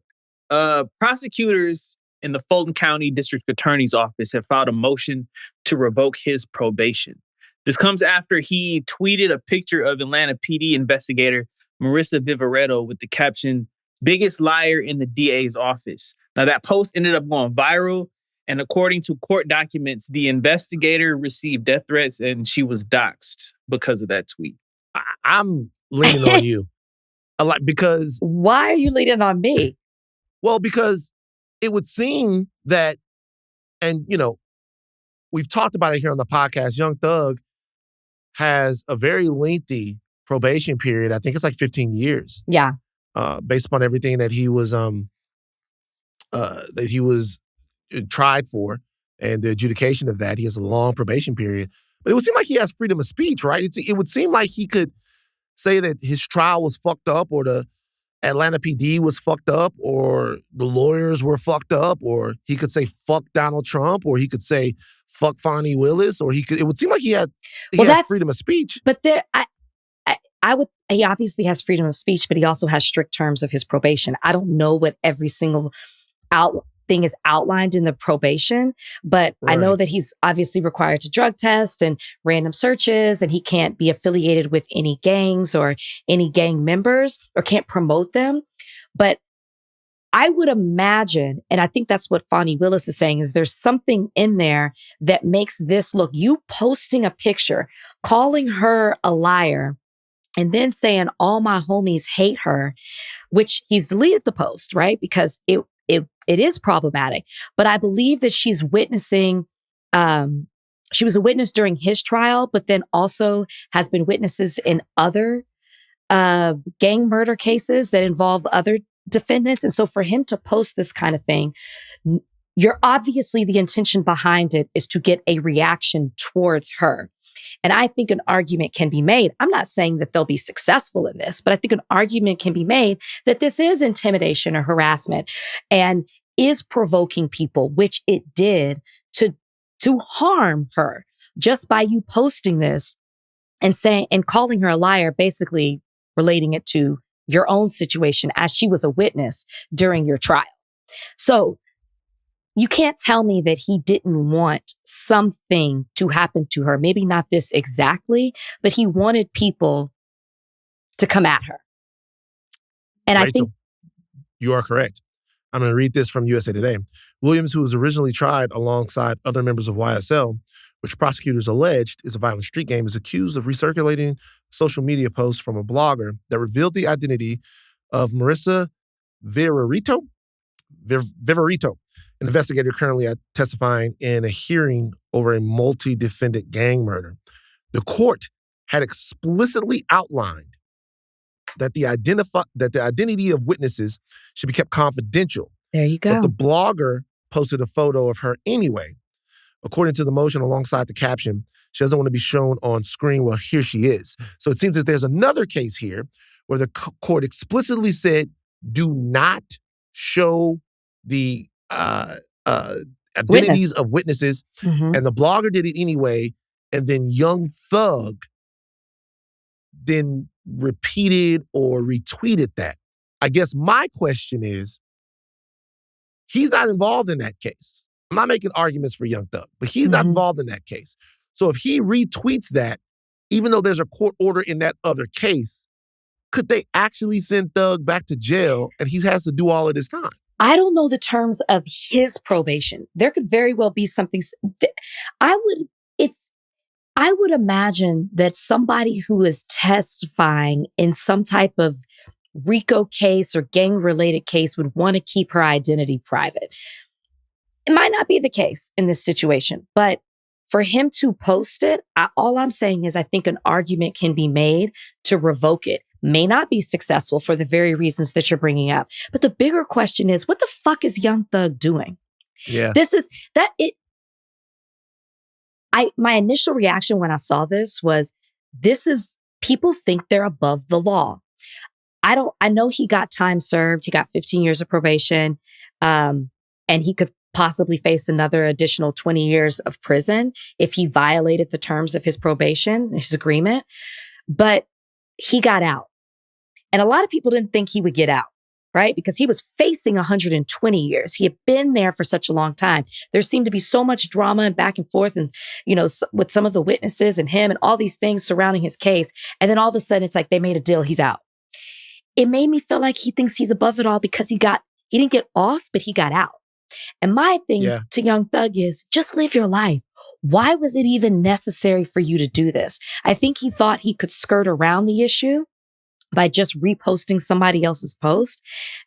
Prosecutors in the Fulton County District Attorney's Office have filed a motion to revoke his probation. This comes after he tweeted a picture of Atlanta PD investigator Marissa Vivaretto with the caption, "Biggest liar in the DA's office." Now, that post ended up going viral, and according to court documents, the investigator received death threats and she was doxxed because of that tweet. I'm leaning on you. Because... Why are you leaning on me? Well, because it would seem that, and, we've talked about it here on the podcast, Young Thug has a very lengthy probation period. I think it's like 15 years. Yeah. Based upon everything that he was tried for and the adjudication of that. He has a long probation period. But it would seem like he has freedom of speech, right? It would seem like he could say that his trial was fucked up, or the Atlanta PD was fucked up, or the lawyers were fucked up, or he could say fuck Donald Trump, or he could say fuck Fonnie Willis, or it would seem like he has freedom of speech. But he obviously has freedom of speech, but he also has strict terms of his probation. I don't know what every single thing is outlined in the probation, but right. I know that he's obviously required to drug test and random searches, and he can't be affiliated with any gangs or any gang members, or can't promote them. But I would imagine, and I think that's what Fonnie Willis is saying, is there's something in there that makes this look, you posting a picture, calling her a liar, and then saying all my homies hate her, which he's deleted the post, right? Because it is problematic. But I believe that she's witnessing, she was a witness during his trial, but then also has been witnesses in other gang murder cases that involve other defendants. And so for him to post this kind of thing, you're obviously, the intention behind it is to get a reaction towards her. And I think an argument can be made. I'm not saying that they'll be successful in this, but I think an argument can be made that this is intimidation or harassment and is provoking people, which it did, to harm her just by you posting this and saying and calling her a liar, basically relating it to your own situation as she was a witness during your trial. So you can't tell me that he didn't want something to happen to her. Maybe not this exactly, but he wanted people to come at her. And Rachel, I think you are correct. I'm going to read this from USA Today. Williams, who was originally tried alongside other members of YSL, which prosecutors alleged is a violent street gang, is accused of recirculating social media posts from a blogger that revealed the identity of Marissa Viverito, an investigator currently testifying in a hearing over a multi-defendant gang murder. The court had explicitly outlined that the identity of witnesses should be kept confidential. There you go. But the blogger posted a photo of her anyway. According to the motion, alongside the caption, she doesn't want to be shown on screen. Well, here she is. So it seems that there's another case here where the court explicitly said, do not show the identities of witnesses. Mm-hmm. And the blogger did it anyway. And then Young Thug then repeated or retweeted that. I guess my question is, he's not involved in that case. I'm not making arguments for Young Thug, but he's not involved in that case. So if he retweets that, even though there's a court order in that other case, could they actually send Thug back to jail and he has to do all of this time? I don't know the terms of his probation. There could very well be something. I would imagine that somebody who is testifying in some type of RICO case or gang-related case would want to keep her identity private. It might not be the case in this situation, but for him to post it, all I'm saying is I think an argument can be made to revoke it. May not be successful for the very reasons that you're bringing up. But the bigger question is, what the fuck is Young Thug doing? Yeah. My initial reaction when I saw this was, people think they're above the law. I know he got time served. He got 15 years of probation. And he could possibly face another additional 20 years of prison if he violated the terms of his probation, his agreement. But he got out. And a lot of people didn't think he would get out, right? Because he was facing 120 years. He had been there for such a long time. There seemed to be so much drama and back and forth and, with some of the witnesses and him and all these things surrounding his case. And then all of a sudden it's like they made a deal. He's out. It made me feel like he thinks he's above it all because he didn't get off, but he got out. And my thing to Young Thug is just live your life. Why was it even necessary for you to do this? I think he thought he could skirt around the issue by just reposting somebody else's post.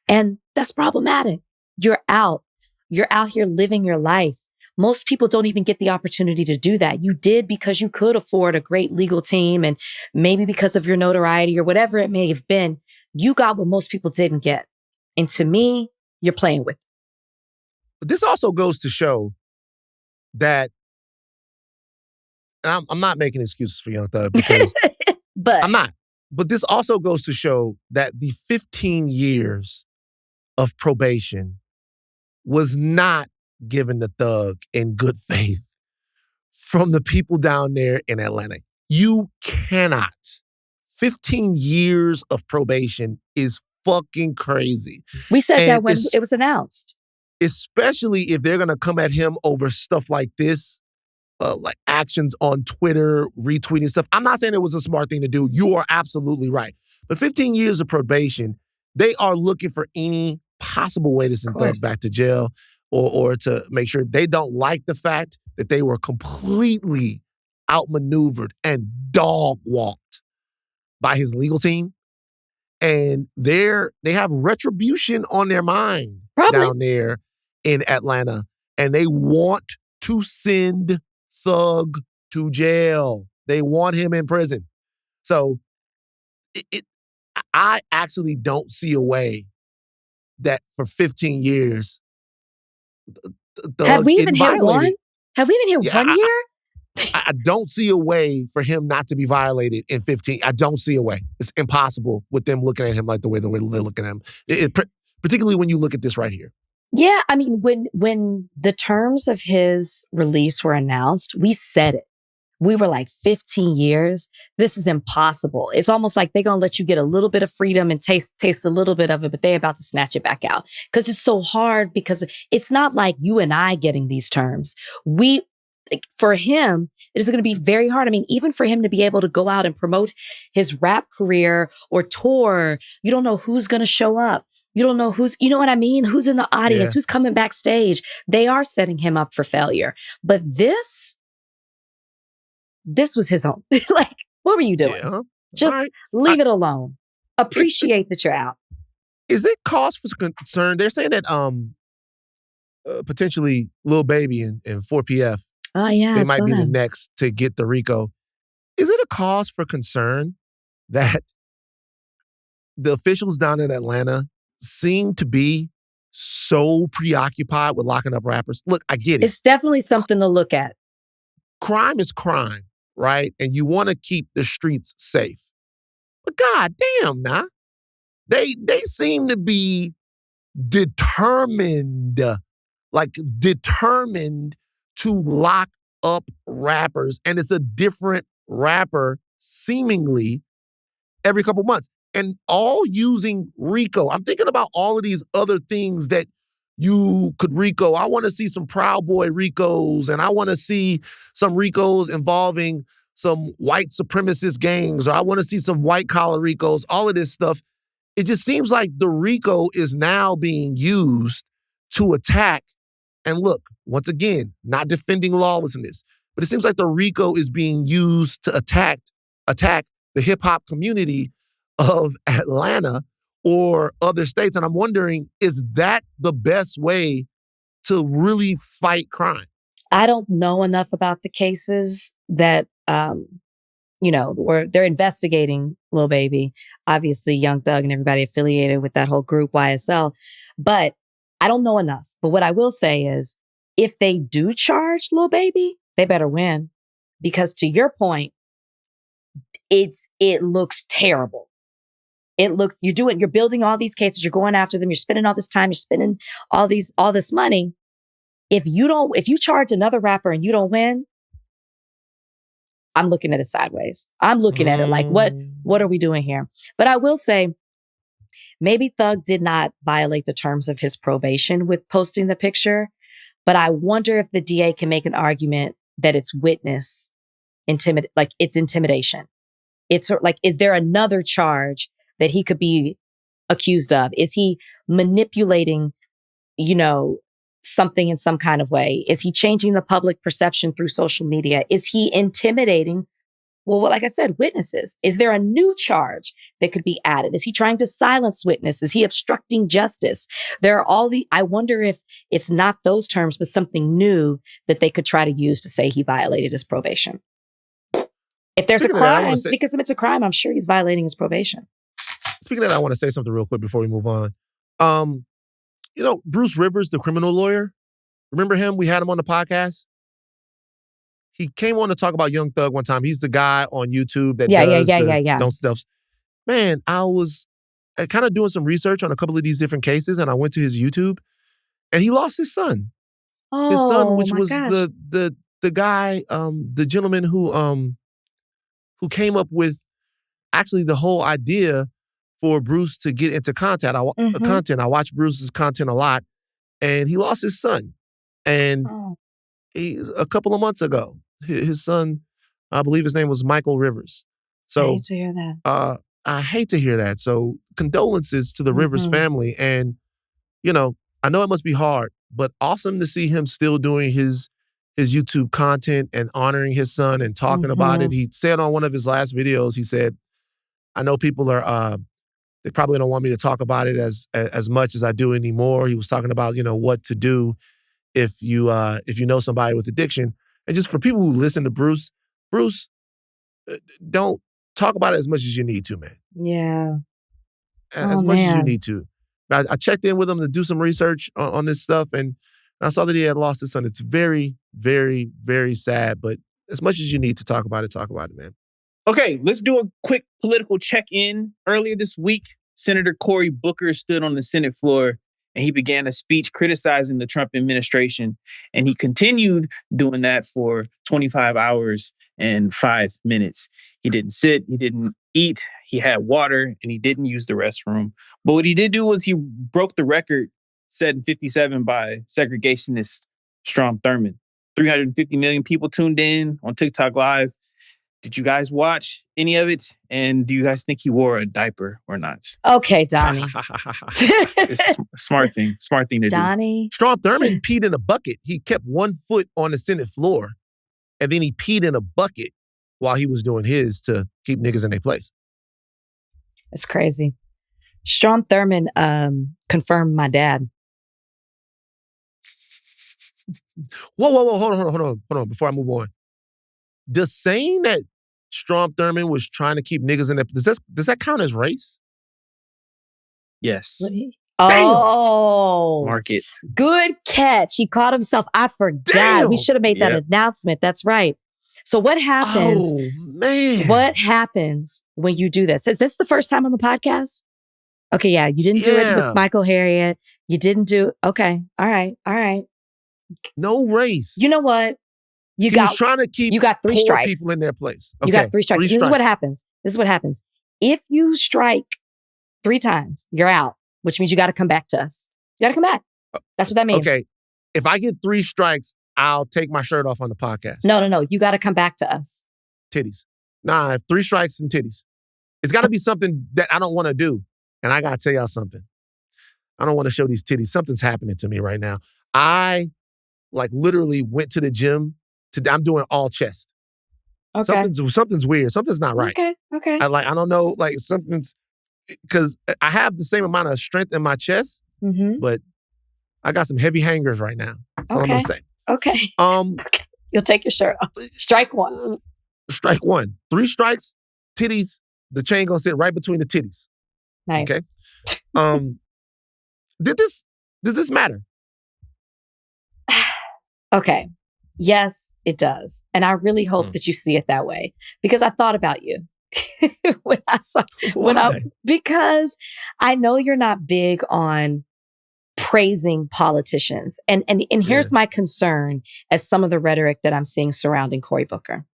And that's problematic. You're out. You're out here living your life. Most people don't even get the opportunity to do that. You did because you could afford a great legal team and maybe because of your notoriety or whatever it may have been. You got what most people didn't get. And to me, you're playing with it. But this also goes to show that, and I'm not making excuses for Young Thug because but I'm not. But this also goes to show that the 15 years of probation was not given to Thug in good faith from the people down there in Atlanta. You cannot. 15 years of probation is fucking crazy. We said that when it was announced. Especially if they're going to come at him over stuff like this, like actions on Twitter, retweeting stuff. I'm not saying it was a smart thing to do. You are absolutely right. But 15 years of probation, they are looking for any possible way to send Thug back to jail or to make sure they don't like the fact that they were completely outmaneuvered and dog-walked by his legal team. And they have retribution on their mind down there in Atlanta. And they want to send Thug to jail. They want him in prison. So I actually don't see a way that for 15 years, Thug Have we even hit one? Have we even hit 1 year? I don't see a way for him not to be violated in 15. I don't see a way. It's impossible with them looking at him like the way they're looking at him. Particularly when you look at this right here. Yeah, I mean, when the terms of his release were announced, we said it. We were like, 15 years? This is impossible. It's almost like they're going to let you get a little bit of freedom and taste a little bit of it, but they're about to snatch it back out. Because it's so hard, because it's not like you and I getting these terms. For him, it is going to be very hard. I mean, even for him to be able to go out and promote his rap career or tour, you don't know who's going to show up. You don't know you know what I mean? Who's in the audience? Who's coming backstage? They are setting him up for failure. But this was his own. Like, what were you doing? Yeah. Just leave it alone. Appreciate that you're out. Is it cause for concern? They're saying that potentially Lil Baby and 4PF, they might be the next to get the RICO. Is it a cause for concern that the officials down in Atlanta seem to be so preoccupied with locking up rappers? Look, I get it. It's definitely something to look at. Crime is crime, right? And you want to keep the streets safe. But goddamn, nah. They seem to be determined to lock up rappers. And it's a different rapper, seemingly, every couple months. And all using RICO. I'm thinking about all of these other things that you could RICO. I want to see some Proud Boy RICOs, and I want to see some RICOs involving some white supremacist gangs, or I want to see some white collar RICOs, all of this stuff. It just seems like the RICO is now being used to attack. And look, once again, not defending lawlessness, but it seems like the RICO is being used to attack the hip hop community of Atlanta or other states. And I'm wondering, is that the best way to really fight crime? I don't know enough about the cases that, where they're investigating Lil Baby, obviously Young Thug and everybody affiliated with that whole group YSL. But I don't know enough. But what I will say is, if they do charge Lil Baby, they better win. Because to your point, it looks terrible. You're building all these cases, you're going after them, you're spending all this time, you're spending all this money. If you charge another rapper and you don't win, I'm looking at it sideways. I'm looking at it like, what are we doing here? But I will say, maybe Thug did not violate the terms of his probation with posting the picture, but I wonder if the DA can make an argument that it's witness it's intimidation. It's like, is there another charge that he could be accused of? Is he manipulating, something in some kind of way? Is he changing the public perception through social media? Is he intimidating, like I said, witnesses? Is there a new charge that could be added? Is he trying to silence witnesses? Is he obstructing justice? There are I wonder if it's not those terms, but something new that they could try to use to say he violated his probation. If there's a crime, because if it's a crime, I'm sure he's violating his probation. Speaking of that, I want to say something real quick before we move on. Bruce Rivers, the criminal lawyer, remember him? We had him on the podcast. He came on to talk about Young Thug one time. He's the guy on YouTube that don't stuff. Man, I was kind of doing some research on a couple of these different cases, and I went to his YouTube, and he lost his son. Oh, his son, which was gosh. the guy, the gentleman who came up with actually the whole idea for Bruce to get into content. I watch Bruce's content a lot, and he lost his son. And a couple of months ago, his son, I believe his name was Michael Rivers. So I hate to hear that. I hate to hear that. So condolences to the Rivers family. And, I know it must be hard, but awesome to see him still doing his YouTube content and honoring his son and talking about it. He said on one of his last videos, he said, I know people are, they probably don't want me to talk about it as much as I do anymore. He was talking about, what to do if you know somebody with addiction. And just for people who listen to Bruce, don't talk about it as much as you need to, man. Yeah. As much as you need to. I checked in with him to do some research on this stuff, and I saw that he had lost his son. It's very, very, very sad, but as much as you need to talk about it, man. Okay, let's do a quick political check-in. Earlier this week, Senator Cory Booker stood on the Senate floor and he began a speech criticizing the Trump administration. And he continued doing that for 25 hours and 5 minutes. He didn't sit, he didn't eat, he had water, and he didn't use the restroom. But what he did do was he broke the record set in 57 by segregationist Strom Thurmond. 350 million people tuned in on TikTok Live. Did you guys watch any of it? And do you guys think he wore a diaper or not? Okay, Donnie. It's a smart thing to Donnie. do. Strom Thurmond peed in a bucket. He kept one foot on the Senate floor, and then he peed in a bucket while he was doing his to keep niggas in their place. It's crazy. Strom Thurmond confirmed my dad. Whoa. Hold on. Before I move on. Does saying that Strom Thurmond was trying to keep niggas in there, does that count as race? Yes. Oh. Market. Good catch. He caught himself. I forgot. Damn. We should have made that announcement. That's right. So what happens? Oh, man. What happens when you do this? Is this the first time on the podcast? Okay, yeah. You didn't do it with Michael Harriot. You didn't do... Okay. All right. No race. You know what? He was trying to keep you got 3 poor strikes. people in their place. Okay, you got 3 strikes. This is what happens. If you strike 3 times, you're out, which means you got to come back to us. You got to come back. That's what that means. Okay. If I get 3 strikes, I'll take my shirt off on the podcast. No. You got to come back to us. Titties. Nah, I have 3 strikes and titties. It's got to be something that I don't want to do. And I got to tell y'all something. I don't want to show these titties. Something's happening to me right now. I literally went to the gym Today I'm doing all chest. Okay. Something's weird. Something's not right. Okay. I don't know, like something's, because I have the same amount of strength in my chest, but I got some heavy hangers right now. That's all I'm gonna say. Okay. You'll take your shirt off. Strike one. Strike one. 3 strikes, titties, the chain gonna sit right between the titties. Nice. Okay. Does this matter? Okay. Yes, it does. And I really hope that you see it that way, because I thought about you because I know you're not big on praising politicians. And here's my concern as some of the rhetoric that I'm seeing surrounding Cory Booker.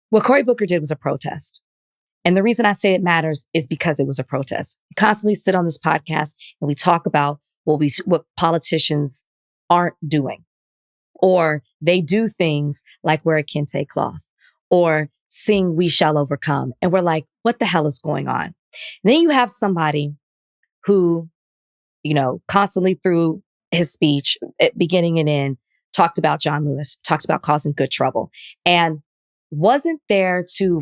What Cory Booker did was a protest. And the reason I say it matters is because it was a protest. We constantly sit on this podcast and we talk about what politicians aren't doing. Or they do things like wear a kente cloth or sing We Shall Overcome. And we're like, what the hell is going on? And then you have somebody who, constantly through his speech, beginning and end, talked about John Lewis, talked about causing good trouble, and wasn't there to,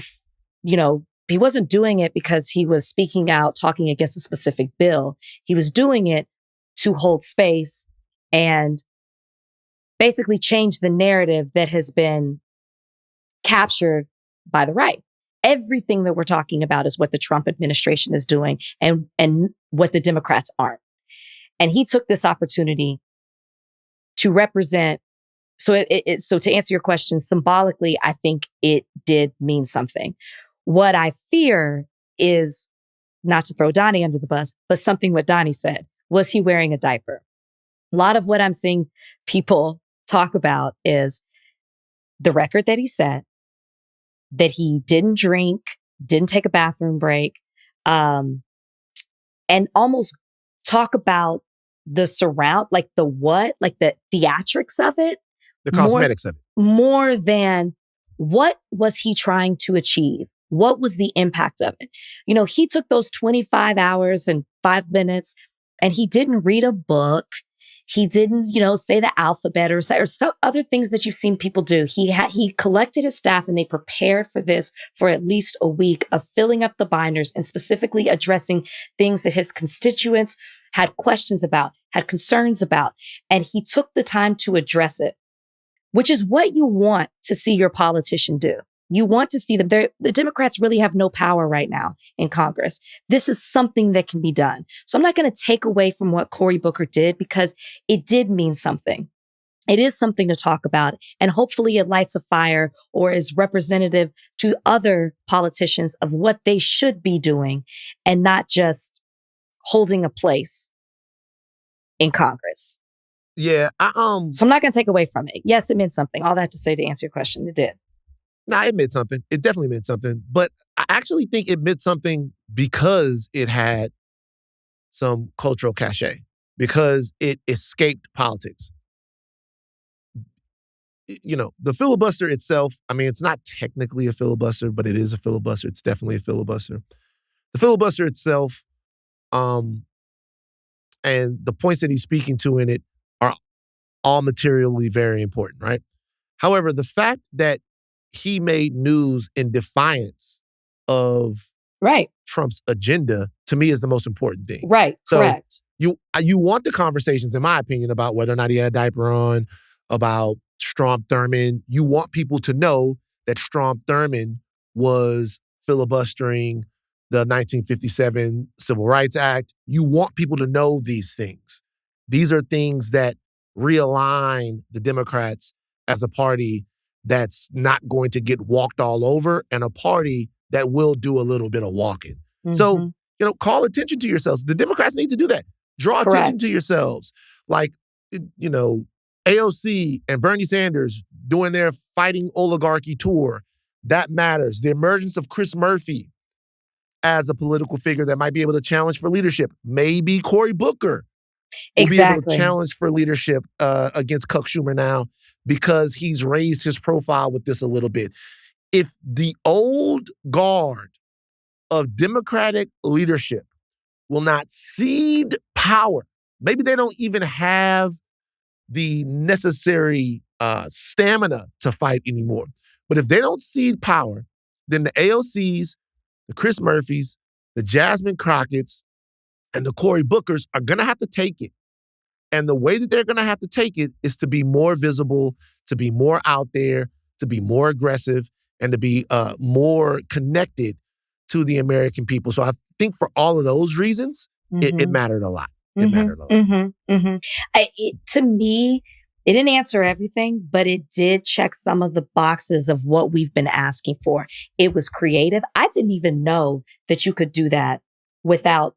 he wasn't doing it because he was speaking out, talking against a specific bill. He was doing it to hold space and basically change the narrative that has been captured by the right. Everything that we're talking about is what the Trump administration is doing and what the Democrats aren't. And he took this opportunity to represent. So to answer your question, symbolically, I think it did mean something. What I fear is, not to throw Donnie under the bus, but something what Donnie said. Was he wearing a diaper? A lot of what I'm seeing people talk about is the record that he set, that he didn't drink, didn't take a bathroom break, and almost talk about the the theatrics of it. The cosmetics of it. More than what was he trying to achieve? What was the impact of it? He took those 25 hours and 5 minutes and he didn't read a book. He didn't, say the alphabet or some other things that you've seen people do. He collected his staff and they prepared for this for at least a week of filling up the binders and specifically addressing things that his constituents had questions about, had concerns about. And he took the time to address it, which is what you want to see your politician do. You want to see them. The Democrats really have no power right now in Congress. This is something that can be done. So I'm not going to take away from what Cory Booker did because it did mean something. It is something to talk about. And hopefully it lights a fire or is representative to other politicians of what they should be doing and not just holding a place in Congress. Yeah. So I'm not going to take away from it. Yes, it meant something. All that to say to answer your question, it did. Nah, it meant something. It definitely meant something. But I actually think it meant something because it had some cultural cachet, because it escaped politics. The filibuster itself, it's not technically a filibuster, but it is a filibuster. It's definitely a filibuster. The filibuster itself, and the points that he's speaking to in it are all materially very important, right? However, the fact that he made news in defiance of Trump's agenda, to me, is the most important thing. Right, so correct. You want the conversations, in my opinion, about whether or not he had a diaper on, about Strom Thurmond. You want people to know that Strom Thurmond was filibustering the 1957 Civil Rights Act. You want people to know these things. These are things that realign the Democrats as a party that's not going to get walked all over and a party that will do a little bit of walking. Mm-hmm. So, call attention to yourselves. The Democrats need to do that. Draw attention to yourselves. Like, AOC and Bernie Sanders doing their fighting oligarchy tour. That matters. The emergence of Chris Murphy as a political figure that might be able to challenge for leadership. Maybe Cory Booker will be able to challenge for leadership against Chuck Schumer now, because he's raised his profile with this a little bit. If the old guard of Democratic leadership will not cede power, maybe they don't even have the necessary stamina to fight anymore. But if they don't cede power, then the AOCs, the Chris Murphys, the Jasmine Crockett's, and the Cory Bookers are going to have to take it. And the way that they're going to have to take it is to be more visible, to be more out there, to be more aggressive, and to be more connected to the American people. So I think for all of those reasons, it mattered a lot. It mattered a lot. To me, it didn't answer everything, but it did check some of the boxes of what we've been asking for. It was creative. I didn't even know that you could do that without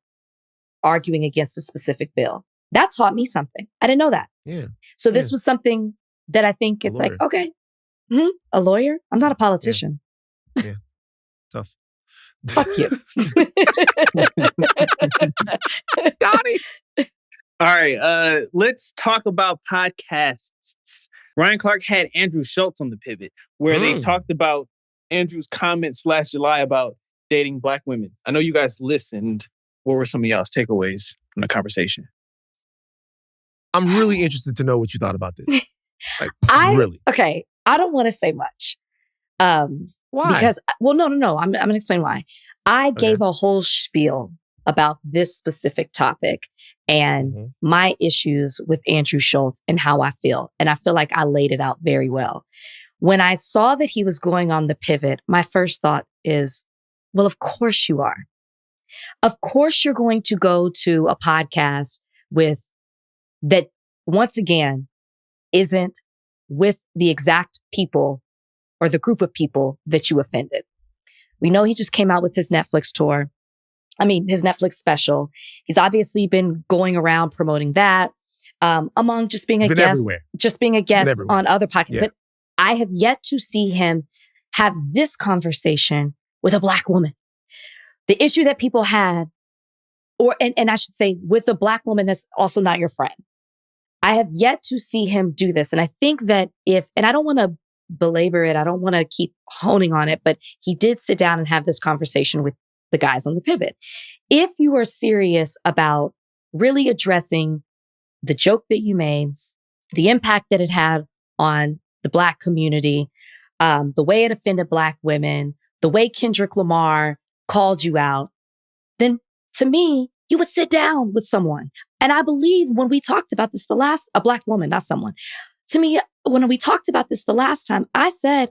arguing against a specific bill. That taught me something. I didn't know that. Yeah. So this was something that I think it's like, okay, a lawyer? I'm not a politician. Yeah. Tough. Fuck you. Donnie. All right, let's talk about podcasts. Ryan Clark had Andrew Schulz on the Pivot, where they talked about Andrew's comments last July about dating Black women. I know you guys listened. What were some of y'all's takeaways from the conversation? I'm really interested to know what you thought about this. Like, really? Okay, I don't want to say much. Why? Because, no. I'm going to explain why. I gave a whole spiel about this specific topic and my issues with Andrew Schulz and how I feel. And I feel like I laid it out very well. When I saw that he was going on the Pivot, my first thought is, well, of course you are. Of course you're going to go to a podcast with that, once again, isn't with the exact people or the group of people that you offended. We know he just came out with his Netflix tour. His Netflix special. He's obviously been going around promoting that, among just being a guest on other podcasts. Yeah. But I have yet to see him have this conversation with a Black woman. The issue that people had, and I should say, with a Black woman that's also not your friend. I have yet to see him do this. And I think that and I don't want to belabor it, I don't want to keep honing on it, but he did sit down and have this conversation with the guys on the Pivot. If you are serious about really addressing the joke that you made, the impact that it had on the Black community, the way it offended Black women, the way Kendrick Lamar called you out, then to me, you would sit down with someone. And I believe when we talked about this a Black woman, not someone. To me, when we talked about this the last time, I said,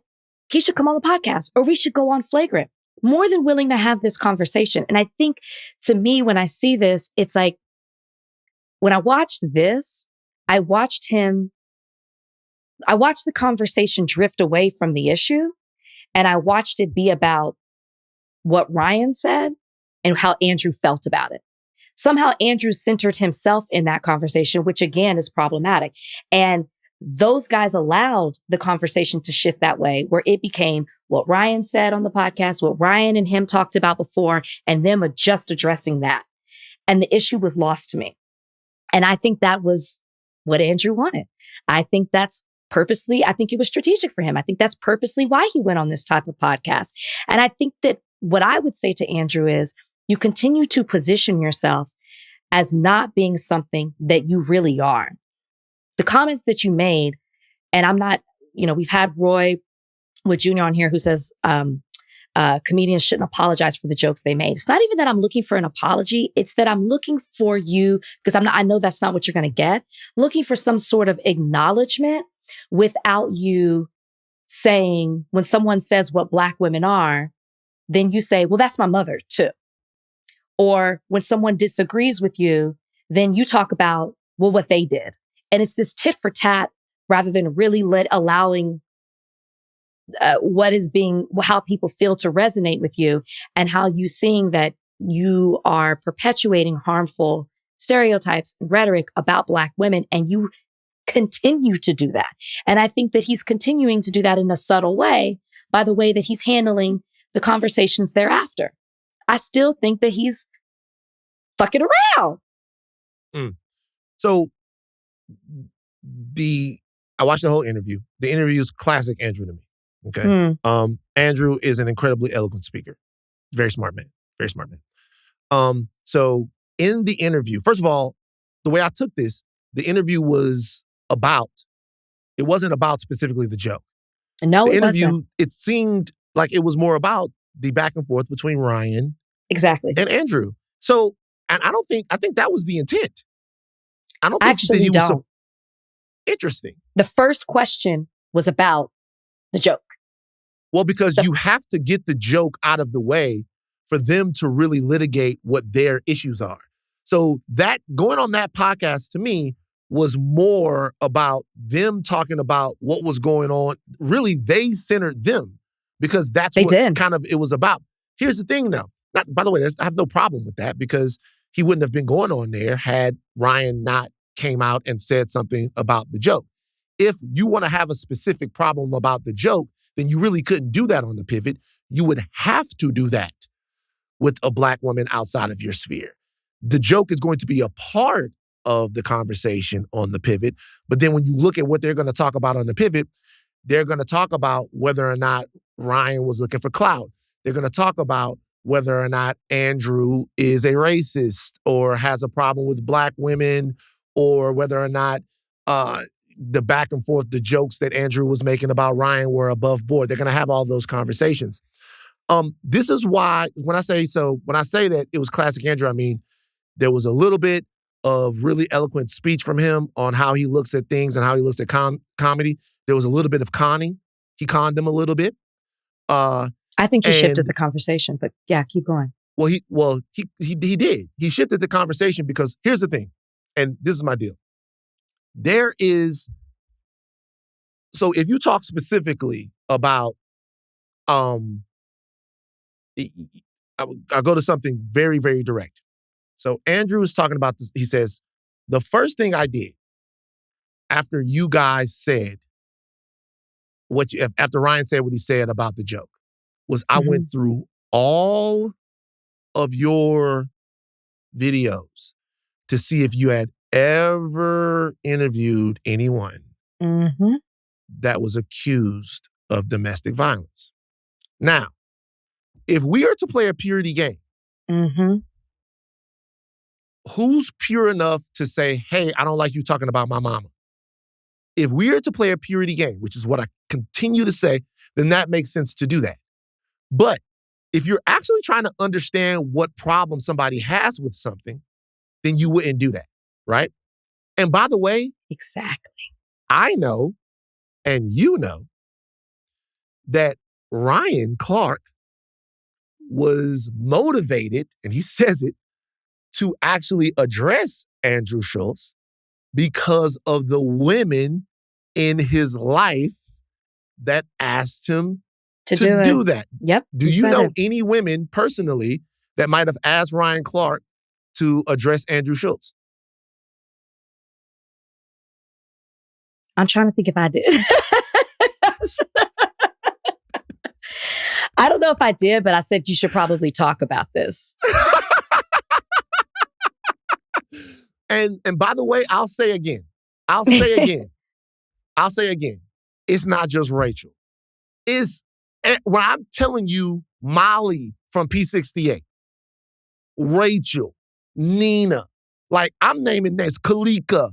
he should come on the podcast or we should go on Flagrant. More than willing to have this conversation. And I think to me, when I see this, it's like, when I watched this, I watched the conversation drift away from the issue. And I watched it be about what Ryan said and how Andrew felt about it. Somehow Andrew centered himself in that conversation, which again is problematic. And those guys allowed the conversation to shift that way, where it became what Ryan said on the podcast, what Ryan and him talked about before, and them just addressing that. And the issue was lost to me. And I think that was what Andrew wanted. I think that's purposely, I think it was strategic for him. I think that's purposely why he went on this type of podcast. And I think that what I would say to Andrew is, you continue to position yourself as not being something that you really are. The comments that you made, and I'm not, we've had Roy Wood Jr. on here who says comedians shouldn't apologize for the jokes they made. It's not even that I'm looking for an apology. It's that I'm looking for you, because I know that's not what you're going to get, looking for some sort of acknowledgement without you saying, when someone says what Black women are, then you say, well, that's my mother too. Or when someone disagrees with you, then you talk about, well, what they did. And it's this tit for tat rather than really allowing how people feel to resonate with you, and how you seeing that you are perpetuating harmful stereotypes and rhetoric about Black women, and you continue to do that. And I think that he's continuing to do that in a subtle way by the way that he's handling the conversations thereafter. I still think that he's fucking around. So I watched the whole interview. The interview is classic Andrew to me. Okay. Andrew is an incredibly eloquent speaker. Very smart man. Very smart man. So in the interview, first of all, the way I took this, the interview was about It wasn't about specifically the joke. No, The it interview, wasn't. it seemed like it was more about the back and forth between Ryan Exactly. and Andrew. So, and I think that was the intent. I don't I think that actually he was so don't. interesting. The first question was about the joke. Well, because you have to get the joke out of the way for them to really litigate what their issues are. So that going on that podcast to me was more about them talking about what was going on. Really, they centered them because that's They what did. kind of it was about. Here's the thing now. By the way, I have no problem with that because he wouldn't have been going on there had Ryan not came out and said something about the joke. If you want to have a specific problem about the joke, then you really couldn't do that on the pivot. You would have to do that with a Black woman outside of your sphere. The joke is going to be a part of the conversation on the pivot. But then when you look at what they're going to talk about on the pivot, they're going to talk about whether or not Ryan was looking for clout. They're going to talk about whether or not Andrew is a racist or has a problem with Black women, or whether or not the back and forth, the jokes that Andrew was making about Ryan were above board. They're going to have all those conversations. This is why when I say that it was classic Andrew, I mean, there was a little bit of really eloquent speech from him on how he looks at things and how he looks at comedy. There was a little bit of conning. He conned them a little bit. I think he shifted the conversation, but yeah, keep going. Well, he did. He shifted the conversation because here's the thing, and this is my deal. So if you talk specifically about, I'll go to something very, very direct. So Andrew is talking about this. He says, the first thing I did after you guys said after Ryan said what he said about the joke was I went through all of your videos to see if you had ever interviewed anyone that was accused of domestic violence. Now, if we are to play a purity game, who's pure enough to say, hey, I don't like you talking about my mama? If we are to play a purity game, which is what I continue to say, then that makes sense to do that. But if you're actually trying to understand what problem somebody has with something, then you wouldn't do that, right? And by the way, exactly, I know, and you know, that Ryan Clark was motivated, and he says it, to actually address Andrew Schulz because of the women in his life that asked him to do that. Yep. Do you know any women personally that might have asked Ryan Clark to address Andrew Schulz? I'm trying to think if I did. I don't know if I did, but I said you should probably talk about this. And by the way, I'll say again, it's not just Rachel. It's when I'm telling you Molly from P68, Rachel, Nina, like I'm naming names, Kalika,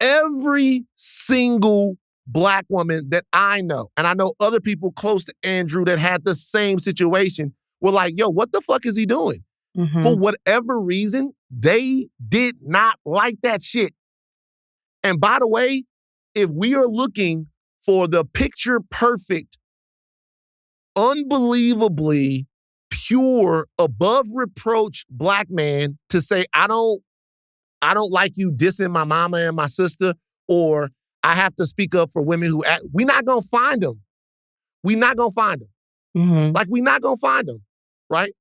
every single Black woman that I know, and I know other people close to Andrew that had the same situation, were like, yo, what the fuck is he doing? For whatever reason, they did not like that shit. And by the way, if we are looking for the picture perfect, unbelievably pure, above reproach Black man to say, I don't like you dissing my mama and my sister, or I have to speak up for women who act, we're not going to find them. We're not going to find them. Like, we're not going to find them, right?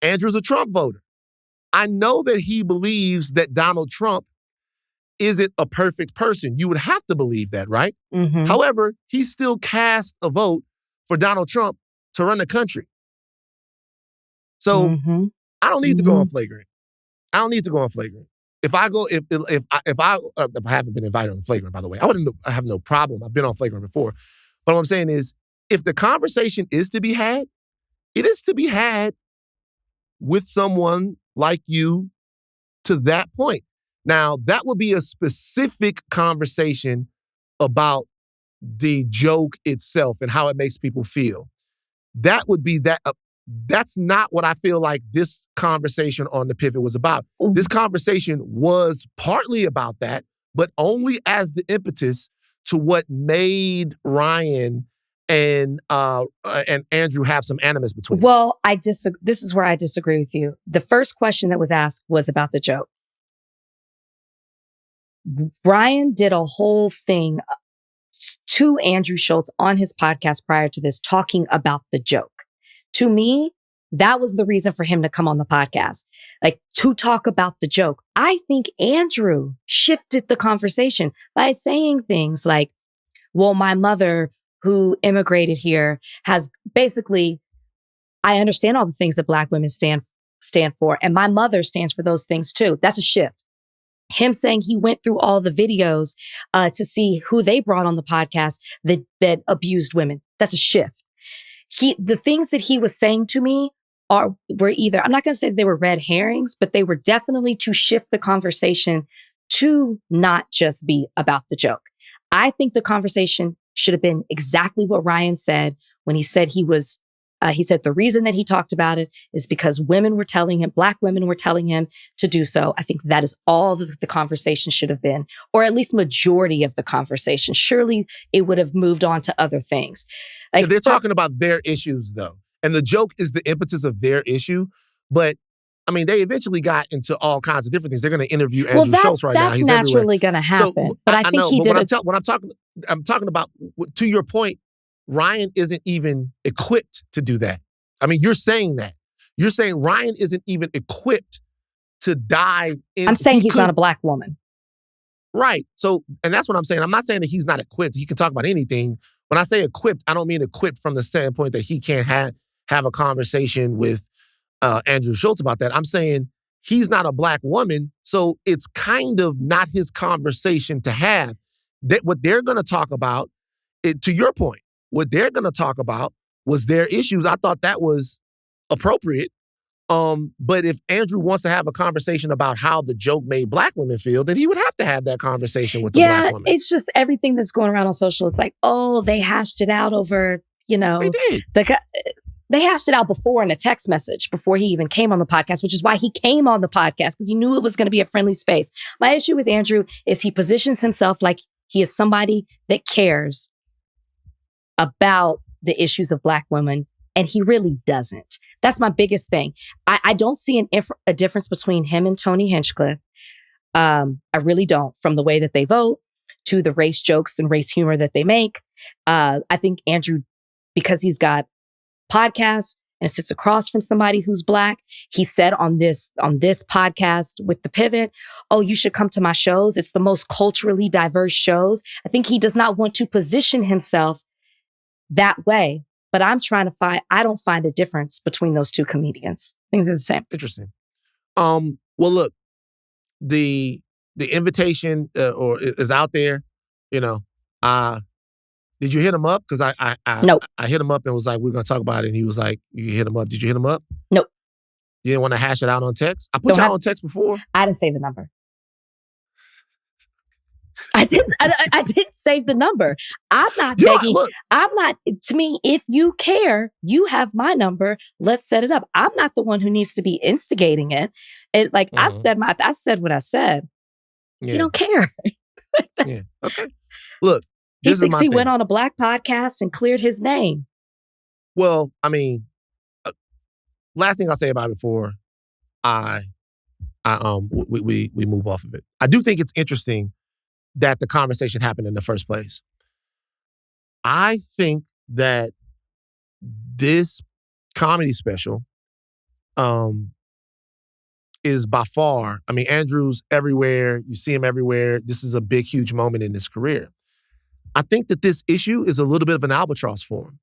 Andrew's a Trump voter. I know that he believes that Donald Trump isn't a perfect person. You would have to believe that, right? However, he still cast a vote for Donald Trump to run the country. So I don't need to go on flagrant. If I haven't been invited on flagrant, by the way, I have no problem. I've been on flagrant before. But what I'm saying is, if the conversation is to be had, it is to be had with someone like you to that point. Now, that would be a specific conversation about the joke itself and how it makes people feel. That would be that. That's not what I feel like this conversation on The Pivot was about. This conversation was partly about that, but only as the impetus to what made Ryan and Andrew have some animus between them. Well, this is where I disagree with you. The first question that was asked was about the joke. Ryan did a whole thing to Andrew Schulz on his podcast prior to this, talking about the joke. To me, that was the reason for him to come on the podcast, like to talk about the joke. I think Andrew shifted the conversation by saying things like, well, my mother who immigrated here has basically, I understand all the things that Black women stand for, and my mother stands for those things too. That's a shift. Him saying he went through all the videos to see who they brought on the podcast that abused women. That's a shift. The things that he was saying to me were either, I'm not going to say they were red herrings, but they were definitely to shift the conversation to not just be about the joke. I think the conversation should have been exactly what Ryan said when he said he said the reason that he talked about it is because women were telling him, Black women were telling him to do so. I think that is all that the conversation should have been, or at least majority of the conversation. Surely it would have moved on to other things. Like, they're talking about their issues though. And the joke is the impetus of their issue. But I mean, they eventually got into all kinds of different things. They're going to interview Andrew Schulz right now. That's naturally going to happen. So, but I think know, he but did I'm talking about, to your point, Ryan isn't even equipped to do that. I mean, you're saying that. You're saying Ryan isn't even equipped to dive in. I'm saying he's not a Black woman. Right. So, and that's what I'm saying. I'm not saying that he's not equipped. He can talk about anything. When I say equipped, I don't mean equipped from the standpoint that he can't have a conversation with Andrew Schulz about that. I'm saying he's not a Black woman, so it's kind of not his conversation to have. That what they're going to talk about, to your point, what they're going to talk about was their issues. I thought that was appropriate. But if Andrew wants to have a conversation about how the joke made Black women feel, then he would have to have that conversation with the Black woman. Yeah, it's just everything that's going around on social. It's like, oh, they hashed it out over, They did. They hashed it out before in a text message before he even came on the podcast, which is why he came on the podcast, because he knew it was going to be a friendly space. My issue with Andrew is he positions himself like he is somebody that cares about the issues of Black women, and he really doesn't. That's my biggest thing. I don't see a difference between him and Tony Hinchcliffe. I really don't, from the way that they vote to the race jokes and race humor that they make. I think Andrew, because he's got podcasts and sits across from somebody who's Black, he said on this podcast with The Pivot, oh, you should come to my shows. It's the most culturally diverse shows. I think he does not want to position himself that way. But I don't find a difference between those two comedians. I think they're the same. Interesting. Well, look, the invitation is out there. Did you hit him up? Because Nope. I hit him up and was like, we're going to talk about it. And he was like, you hit him up. Did you hit him up? Nope. You didn't want to hash it out on text? I put you out on text before. I didn't save the number. I didn't save the number. I'm not begging. I'm not, to me, if you care, you have my number. Let's set it up. I'm not the one who needs to be instigating it. I said what I said. Yeah. You don't care. Yeah. Okay. Look, he thinks he went on a Black podcast and cleared his name. Well, I mean, last thing I'll say about it before we move off of it. I do think it's interesting that the conversation happened in the first place. I think that this comedy special is by far, I mean, Andrew's everywhere. You see him everywhere. This is a big, huge moment in his career. I think that this issue is a little bit of an albatross for him.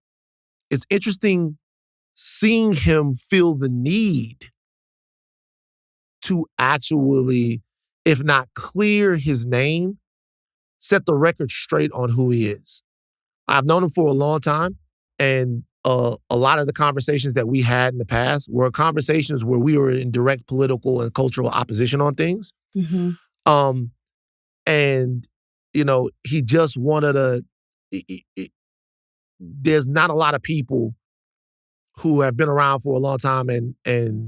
It's interesting seeing him feel the need to actually, if not clear his name, set the record straight on who he is. I've known him for a long time, and a lot of the conversations that we had in the past were conversations where we were in direct political and cultural opposition on things. Mm-hmm. And, he just wanted to there's not a lot of people who have been around for a long time and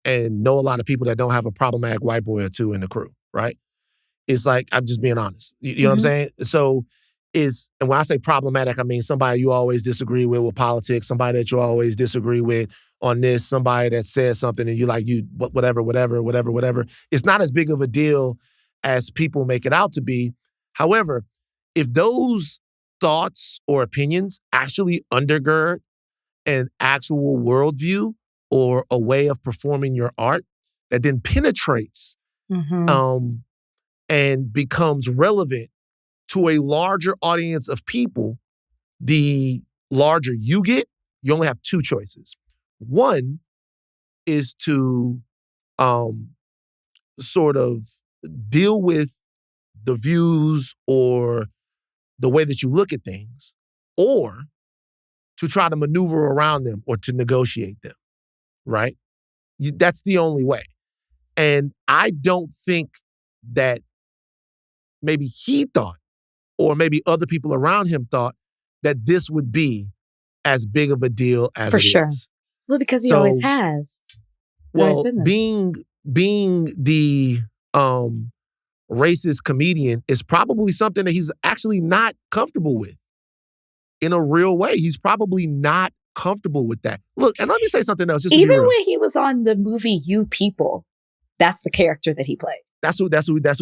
know a lot of people that don't have a problematic white boy or two in the crew, right? It's like, I'm just being honest. You know what I'm saying? So and when I say problematic, I mean somebody you always disagree with politics, somebody that you always disagree with on this, somebody that says something and whatever. It's not as big of a deal as people make it out to be. However, if those thoughts or opinions actually undergird an actual worldview or a way of performing your art that then penetrates and becomes relevant to a larger audience of people, the larger you get, you only have two choices. One is to sort of deal with the views or the way that you look at things, or to try to maneuver around them or to negotiate them, right? That's the only way. And I don't think that maybe he thought, or maybe other people around him thought, that this would be as big of a deal as For it sure. is. Well, because he always has. Well, being the racist comedian is probably something that he's actually not comfortable with. In a real way, he's probably not comfortable with that. Look, and let me say something else. Just to Even be real. when he was on the movie You People, that's the character that he played. That's who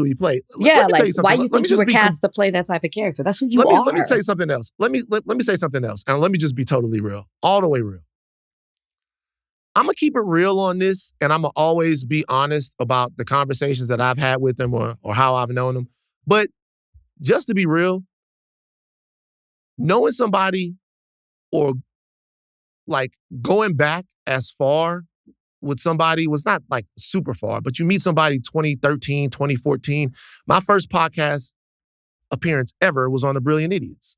he played. Yeah, like why you think you were cast to play that type of character? That's who you are. Let me say something else. Let me say something else, and let me just be totally real, all the way real. I'm gonna keep it real on this, and I'm gonna always be honest about the conversations that I've had with him or how I've known him. But just to be real, knowing somebody or like going back as far with somebody was not like super far, but you meet somebody 2013, 2014. My first podcast appearance ever was on The Brilliant Idiots.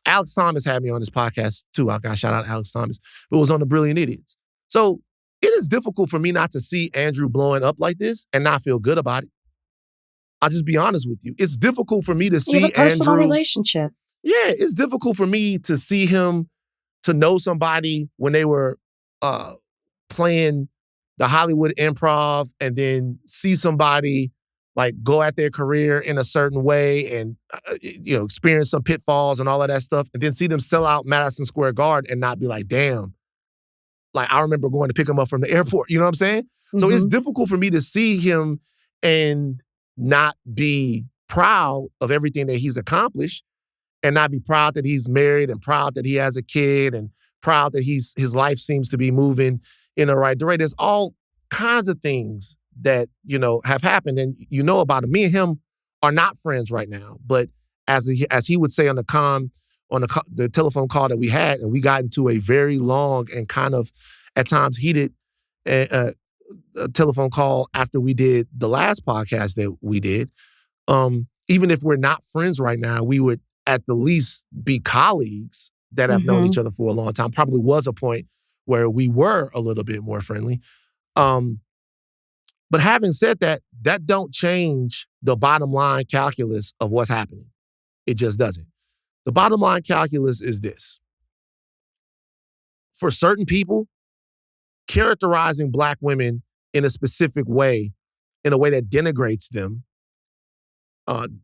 Alex Thomas had me on his podcast too. I got shout out Alex Thomas. It was on The Brilliant Idiots. So it is difficult for me not to see Andrew blowing up like this and not feel good about it. I'll just be honest with you. It's difficult for me to see you have a personal Andrew. Relationship. Yeah, it's difficult for me to see him, to know somebody when they were playing the Hollywood Improv and then see somebody like go at their career in a certain way and experience some pitfalls and all of that stuff, and then see them sell out Madison Square Garden and not be like, damn, like I remember going to pick him up from the airport. You know what I'm saying? So it's difficult for me to see him and not be proud of everything that he's accomplished, and not be proud that he's married and proud that he has a kid and proud that his life seems to be moving in the right direction. There's all kinds of things that, have happened and about him. Me and him are not friends right now, but as he would say on the telephone call that we had, and we got into a very long and kind of at times heated a telephone call after we did the last podcast that we did. Even if we're not friends right now, we would at the least be colleagues that have known each other for a long time. Probably was a point where we were a little bit more friendly. But having said that, that don't change the bottom line calculus of what's happening. It just doesn't. The bottom line calculus is this. For certain people, characterizing Black women in a specific way, in a way that denigrates them,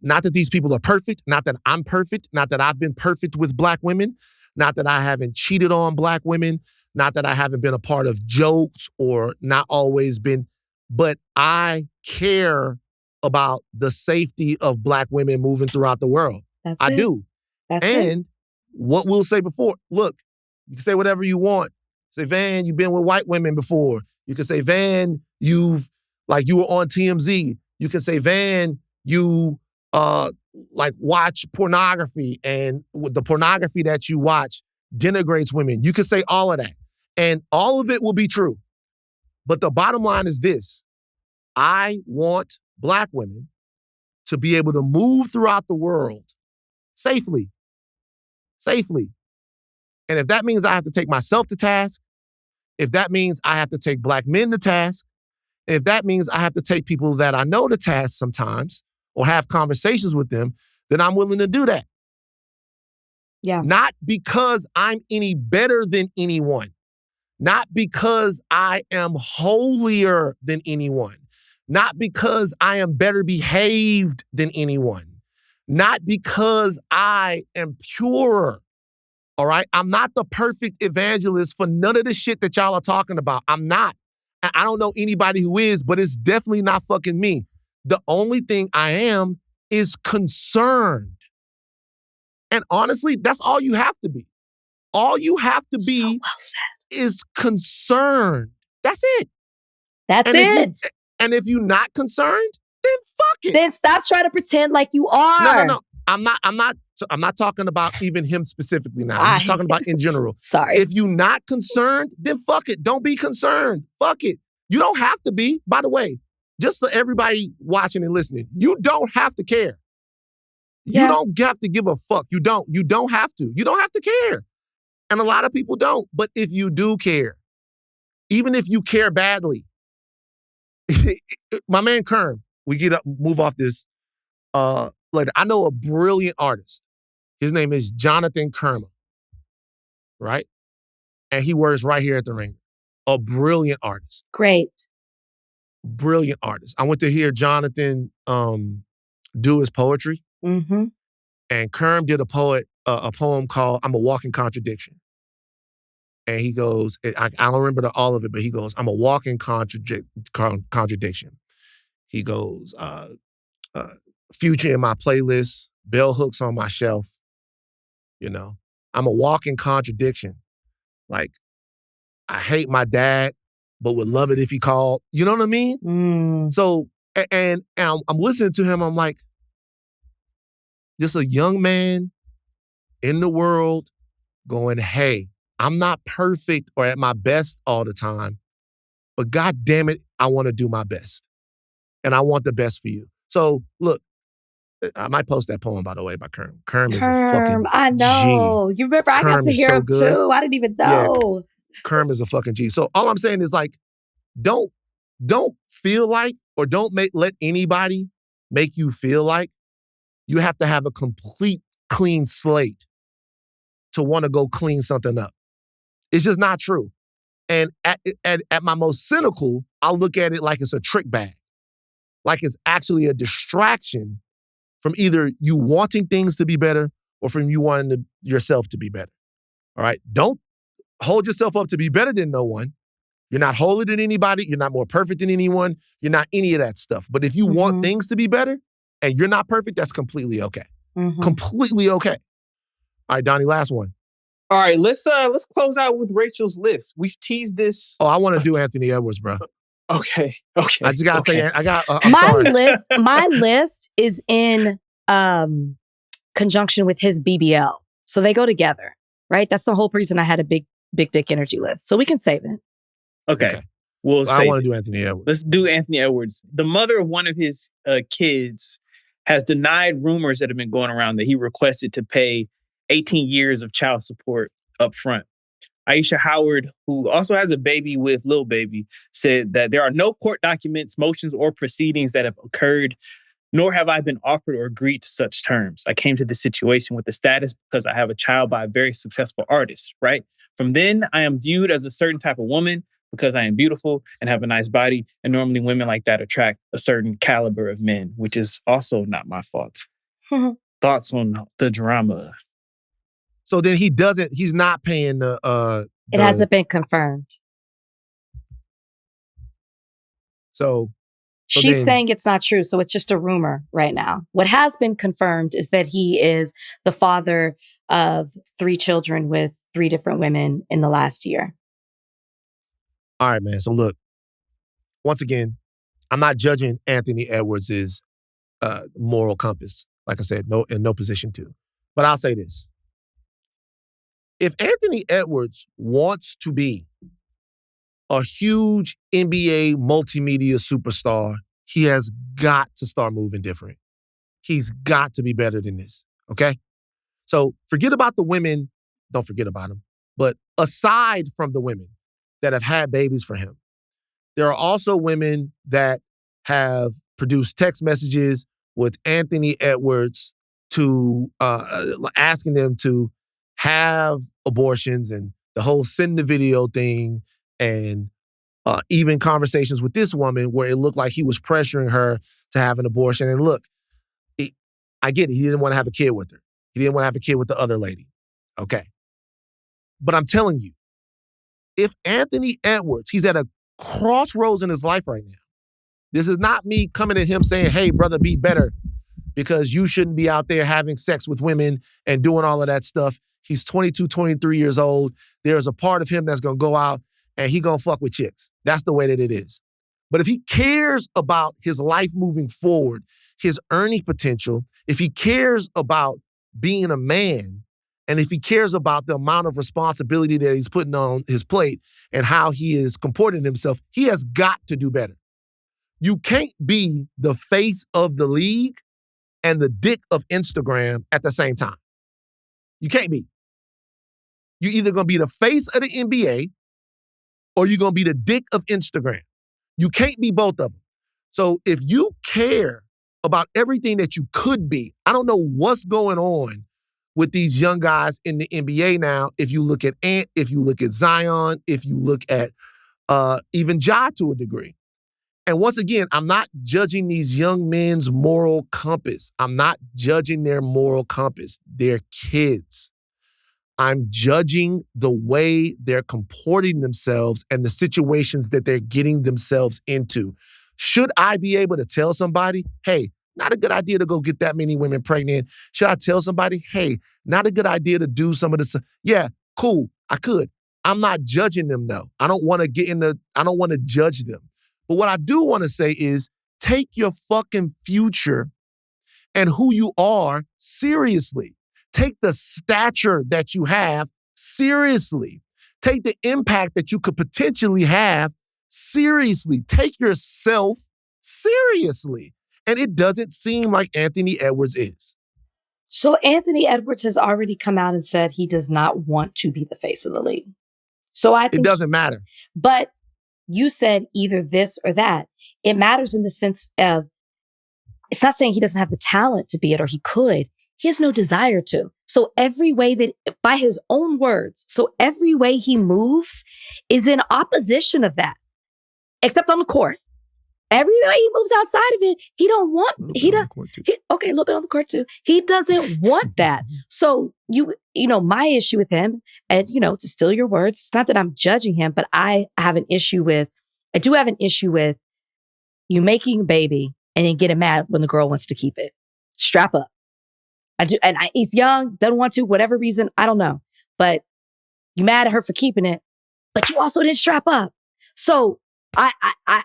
not that these people are perfect, not that I'm perfect, not that I've been perfect with Black women, not that I haven't cheated on Black women, not that I haven't been a part of jokes or not always been, but I care about the safety of Black women moving throughout the world. I do. And what we'll say before, look, you can say whatever you want. Say, Van, you've been with white women before. You can say, Van, you were on TMZ. You can say, Van, you watch pornography, and the pornography that you watch denigrates women. You can say all of that. And all of it will be true. But the bottom line is this. I want Black women to be able to move throughout the world safely. And if that means I have to take myself to task, if that means I have to take Black men to task, if that means I have to take people that I know to task sometimes or have conversations with them, then I'm willing to do that. Yeah. Not because I'm any better than anyone. Not because I am holier than anyone. Not because I am better behaved than anyone. Not because I am purer. All right? I'm not the perfect evangelist for none of the shit that y'all are talking about. I'm not. I don't know anybody who is, but it's definitely not fucking me. The only thing I am is concerned. And honestly, that's all you have to be. All you have to be So well said. is concerned. That's it. That's And it. And if you're not concerned, then fuck it. Then stop trying to pretend like you are. No. I'm not talking about even him specifically now. I'm just talking about in general. Sorry. If you're not concerned, then fuck it. Don't be concerned. Fuck it. You don't have to be. By the way, just for everybody watching and listening, you don't have to care. You don't have to give a fuck. You don't have to. You don't have to care. And a lot of people don't. But if you do care, even if you care badly, my man Kerm, we move off this later. I know a brilliant artist. His name is Jonathan Kerma, right? And he works right here at the Ringer. A brilliant artist. Great. Brilliant artist. I went to hear Jonathan do his poetry. Mm-hmm. And Kerm did a poem called "I'm a Walking Contradiction." And he goes, I don't remember all of it, but he goes, "I'm a walking contradiction." He goes, Future in my playlist, bell hooks on my shelf. You know, I'm a walking contradiction. Like, I hate my dad, but would love it if he called. You know what I mean? Mm. So, and I'm listening to him, I'm like, just a young man in the world going, hey, I'm not perfect or at my best all the time, but God damn it, I want to do my best. And I want the best for you. So look, I might post that poem, by the way, by Kerm. Kerm is a fucking I know. G. You remember, I got Kerm to is hear so him good. too. I didn't even know. Yeah, Kerm is a fucking G. So all I'm saying is like, don't feel like or don't let anybody make you feel like you have to have a complete clean slate to want to go clean something up. It's just not true. And at my most cynical, I'll look at it like it's a trick bag. Like it's actually a distraction from either you wanting things to be better or from you wanting yourself to be better. All right? Don't hold yourself up to be better than no one. You're not holier than anybody. You're not more perfect than anyone. You're not any of that stuff. But if you want things to be better and you're not perfect, that's completely okay. Completely okay. All right, Donnie, last one. All right, let's close out with Rachel's list. We've teased this. Oh, I want to do Anthony Edwards, bro. Okay. I just gotta say, my list is in conjunction with his BBL, so they go together, right? That's the whole reason I had a big dick energy list, so we can save it. Okay. I want to do Anthony Edwards. Let's do Anthony Edwards. The mother of one of his kids has denied rumors that have been going around that he requested to pay 18 years of child support up front. Aisha Howard, who also has a baby with Lil Baby, said that there are no court documents, motions, or proceedings that have occurred, nor have I been offered or agreed to such terms. I came to this situation with the status because I have a child by a very successful artist, right? From then, I am viewed as a certain type of woman because I am beautiful and have a nice body, and normally women like that attract a certain caliber of men, which is also not my fault. Thoughts on the drama? So then he's not paying the it hasn't been confirmed. So she's saying it's not true. So it's just a rumor right now. What has been confirmed is that he is the father of 3 children with 3 different women in the last year. All right, man. So look, once again, I'm not judging Anthony Edwards' moral compass. Like I said, in no position to. But I'll say this. If Anthony Edwards wants to be a huge NBA multimedia superstar, he has got to start moving different. He's got to be better than this, okay? So forget about the women. Don't forget about them. But aside from the women that have had babies for him, there are also women that have produced text messages with Anthony Edwards to asking them to have abortions and the whole send the video thing and even conversations with this woman where it looked like he was pressuring her to have an abortion. And look, I get it. He didn't want to have a kid with her. He didn't want to have a kid with the other lady. Okay. But I'm telling you, if Anthony Edwards, he's at a crossroads in his life right now. This is not me coming at him saying, hey, brother, be better because you shouldn't be out there having sex with women and doing all of that stuff. He's 22, 23 years old. There's a part of him that's going to go out and he going to fuck with chicks. That's the way that it is. But if he cares about his life moving forward, his earning potential, if he cares about being a man, and if he cares about the amount of responsibility that he's putting on his plate and how he is comporting himself, he has got to do better. You can't be the face of the league and the dick of Instagram at the same time. You can't be. You're either going to be the face of the NBA or you're going to be the dick of Instagram. You can't be both of them. So if you care about everything that you could be, I don't know what's going on with these young guys in the NBA now. If you look at Ant, if you look at Zion, if you look at even Ja to a degree. And once again, I'm not judging these young men's moral compass. I'm not judging their moral compass. They're kids. I'm judging the way they're comporting themselves and the situations that they're getting themselves into. Should I be able to tell somebody, hey, not a good idea to go get that many women pregnant? Should I tell somebody, hey, not a good idea to do some of this? Yeah, cool, I could. I'm not judging them though. I don't want to judge them. But what I do want to say is take your fucking future and who you are seriously. Take the stature that you have seriously. Take the impact that you could potentially have seriously. Take yourself seriously. And it doesn't seem like Anthony Edwards is. So Anthony Edwards has already come out and said he does not want to be the face of the league. So I think it doesn't matter. But you said either this or that. It matters in the sense of, it's not saying he doesn't have the talent to be it or he could. He has no desire to. So every way that, by his own words, so every way he moves is in opposition of that, except on the court. Every way he moves outside of it, he don't want, okay, a little bit on the court too. He doesn't want that. So you know, my issue with him, and to steal your words, it's not that I'm judging him, but I do have an issue with you making a baby and then getting mad when the girl wants to keep it. Strap up. He's young, doesn't want to, whatever reason, I don't know. But you mad at her for keeping it, but you also didn't strap up. So I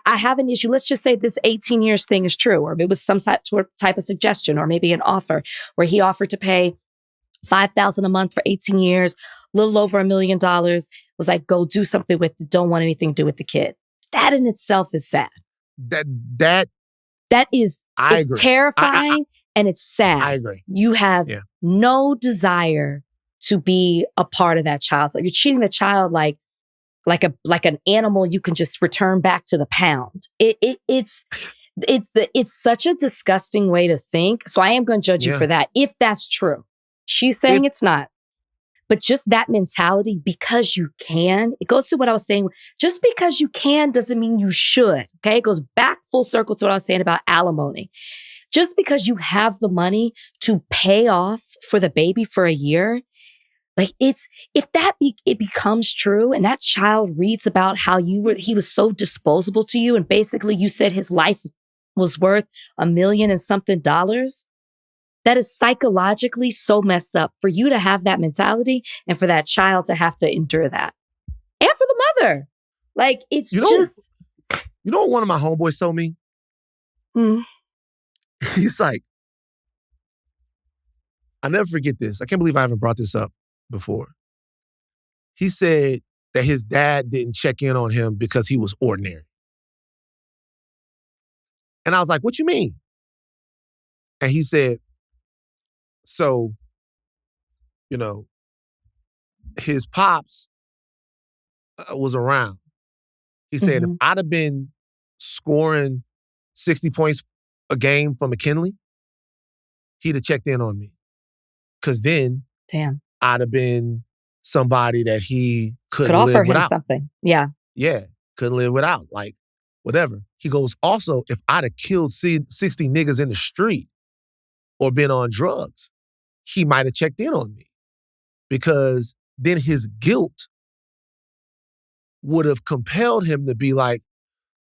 have an issue. Let's just say this 18 years thing is true, or it was some type of suggestion, or maybe an offer where he offered to pay $5,000 a month for 18 years, a little over $1 million, was like, go do something with it, don't want anything to do with the kid. That in itself is sad. That is, I it's agree. terrifying and it's sad. I agree. You have no desire to be a part of that child's life. You're treating the child like an animal you can just return back to the pound. It's such a disgusting way to think. So I am going to judge you for that, if that's true. She's saying it's not. But just that mentality, because you can, it goes to what I was saying. Just because you can doesn't mean you should. Okay. It goes back full circle to what I was saying about alimony. Just because you have the money to pay off for the baby for a year, like if it becomes true and that child reads about how he was so disposable to you and basically you said his life was worth $1 million and something, that is psychologically so messed up for you to have that mentality and for that child to have to endure that. And for the mother. Like, it's You know what one of my homeboys told me? He's like, I'll never forget this. I can't believe I haven't brought this up before. He said that his dad didn't check in on him because he was ordinary. And I was like, what you mean? And he said, so, his pops was around. He said, if I'd have been scoring 60 points a game for McKinley, he'd have checked in on me. Because then I'd have been somebody that he Could couldn't offer live him without. something. Yeah. Yeah, couldn't live without. Like, whatever. He goes, also, if I'd have killed 60 niggas in the street or been on drugs, he might have checked in on me. Because then his guilt would have compelled him to be like,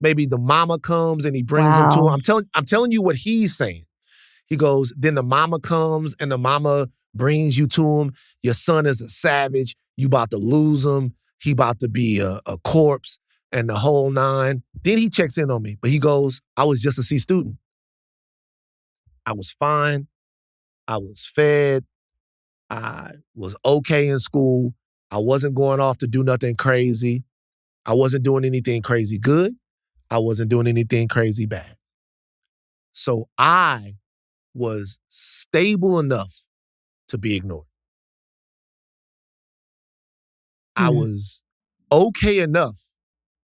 maybe the mama comes and he brings him to him. I'm telling you what he's saying. He goes, then the mama comes and the mama brings you to him. Your son is a savage. You about to lose him. He about to be a corpse and the whole nine. Then he checks in on me. But he goes, I was just a C student. I was fine. I was fed. I was okay in school. I wasn't going off to do nothing crazy. I wasn't doing anything crazy good. I wasn't doing anything crazy bad. So I was stable enough to be ignored. I was okay enough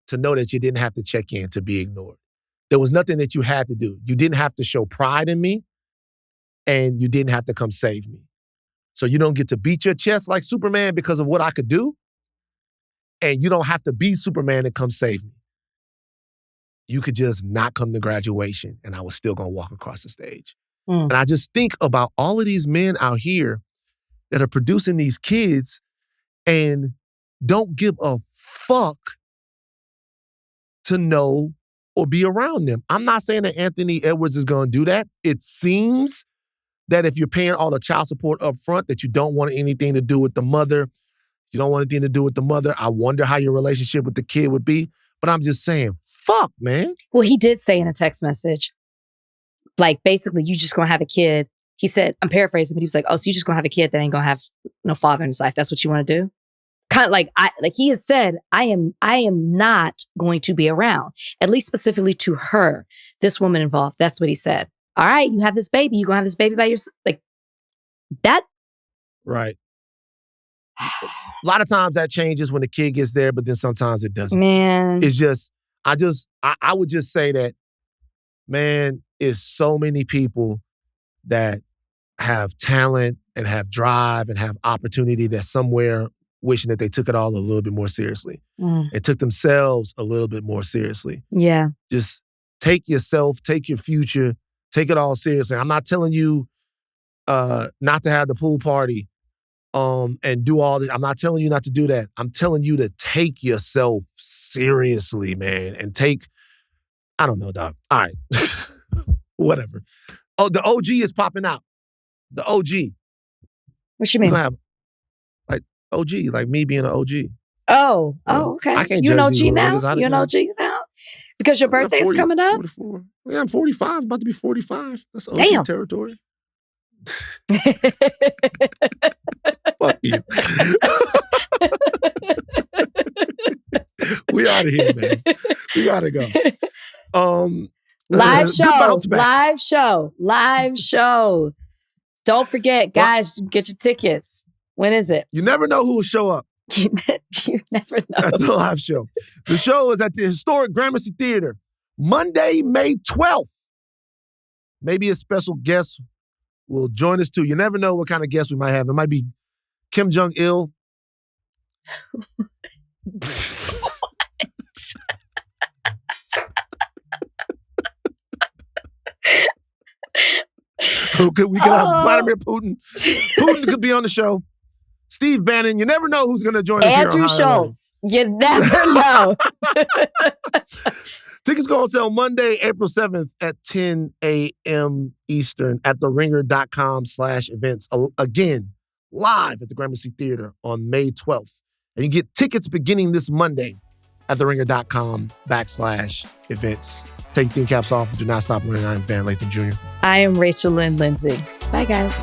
to know that you didn't have to check in to be ignored. There was nothing that you had to do. You didn't have to show pride in me, and you didn't have to come save me. So you don't get to beat your chest like Superman because of what I could do, and you don't have to be Superman and come save me. You could just not come to graduation, and I was still gonna walk across the stage. And I just think about all of these men out here that are producing these kids and don't give a fuck to know or be around them. I'm not saying that Anthony Edwards is gonna do that. It seems that if you're paying all the child support up front, that you don't want anything to do with the mother. You don't want anything to do with the mother. I wonder how your relationship with the kid would be. But I'm just saying, fuck, man. Well, he did say in a text message, like, basically, you just gonna have a kid. He said, I'm paraphrasing, but he was like, oh, so you just gonna have a kid that ain't gonna have no father in his life. That's what you want to do? Kind of like, he has said, I am not going to be around, at least specifically to her, this woman involved. That's what he said. All right, you have this baby. You're gonna have this baby by yourself. Like, that. Right. A lot of times that changes when the kid gets there, but then sometimes it doesn't. Man. It's just, I would just say that, man, it's so many people that have talent and have drive and have opportunity that's somewhere wishing that they took it all a little bit more seriously and took themselves a little bit more seriously. Yeah. Just take yourself, take your future, take it all seriously. I'm not telling you not to have the pool party and do all this. I'm not telling you not to do that. I'm telling you to take yourself seriously, man, and take, I don't know, dog. All right. Whatever. Oh, the OG is popping out. The OG. What you mean? Have, like, OG, like me being an OG. Oh, okay. I can't you an judge OG these now? niggas. You an OG now? Because your birthday is coming up? 44. Yeah, I'm 45, about to be 45. That's OG Damn. territory. Fuck you. We out of here, man. We gotta go. Live good show. bounce back. Live show. Don't forget, guys, get your tickets. When is it? You never know who will show up You never know. at the live show. The show is at the historic Gramercy Theater, Monday, May 12th. Maybe a special guest will join us too. You never know what kind of guest we might have. It might be Kim Jong-il. We could have Vladimir Putin. Putin could be on the show. Steve Bannon. You never know who's going to join us Andrew here on Schulz. You never know. Tickets go on sale Monday, April 7th at 10 a.m. Eastern at theringer.com/events. Again, live at the Gramercy Theater on May 12th. And you get tickets beginning this Monday at theringer.com/events. Take your thin caps off. Do not stop learning. I'm Van Lathan Jr. I am Rachel Lynn Lindsay. Bye, guys.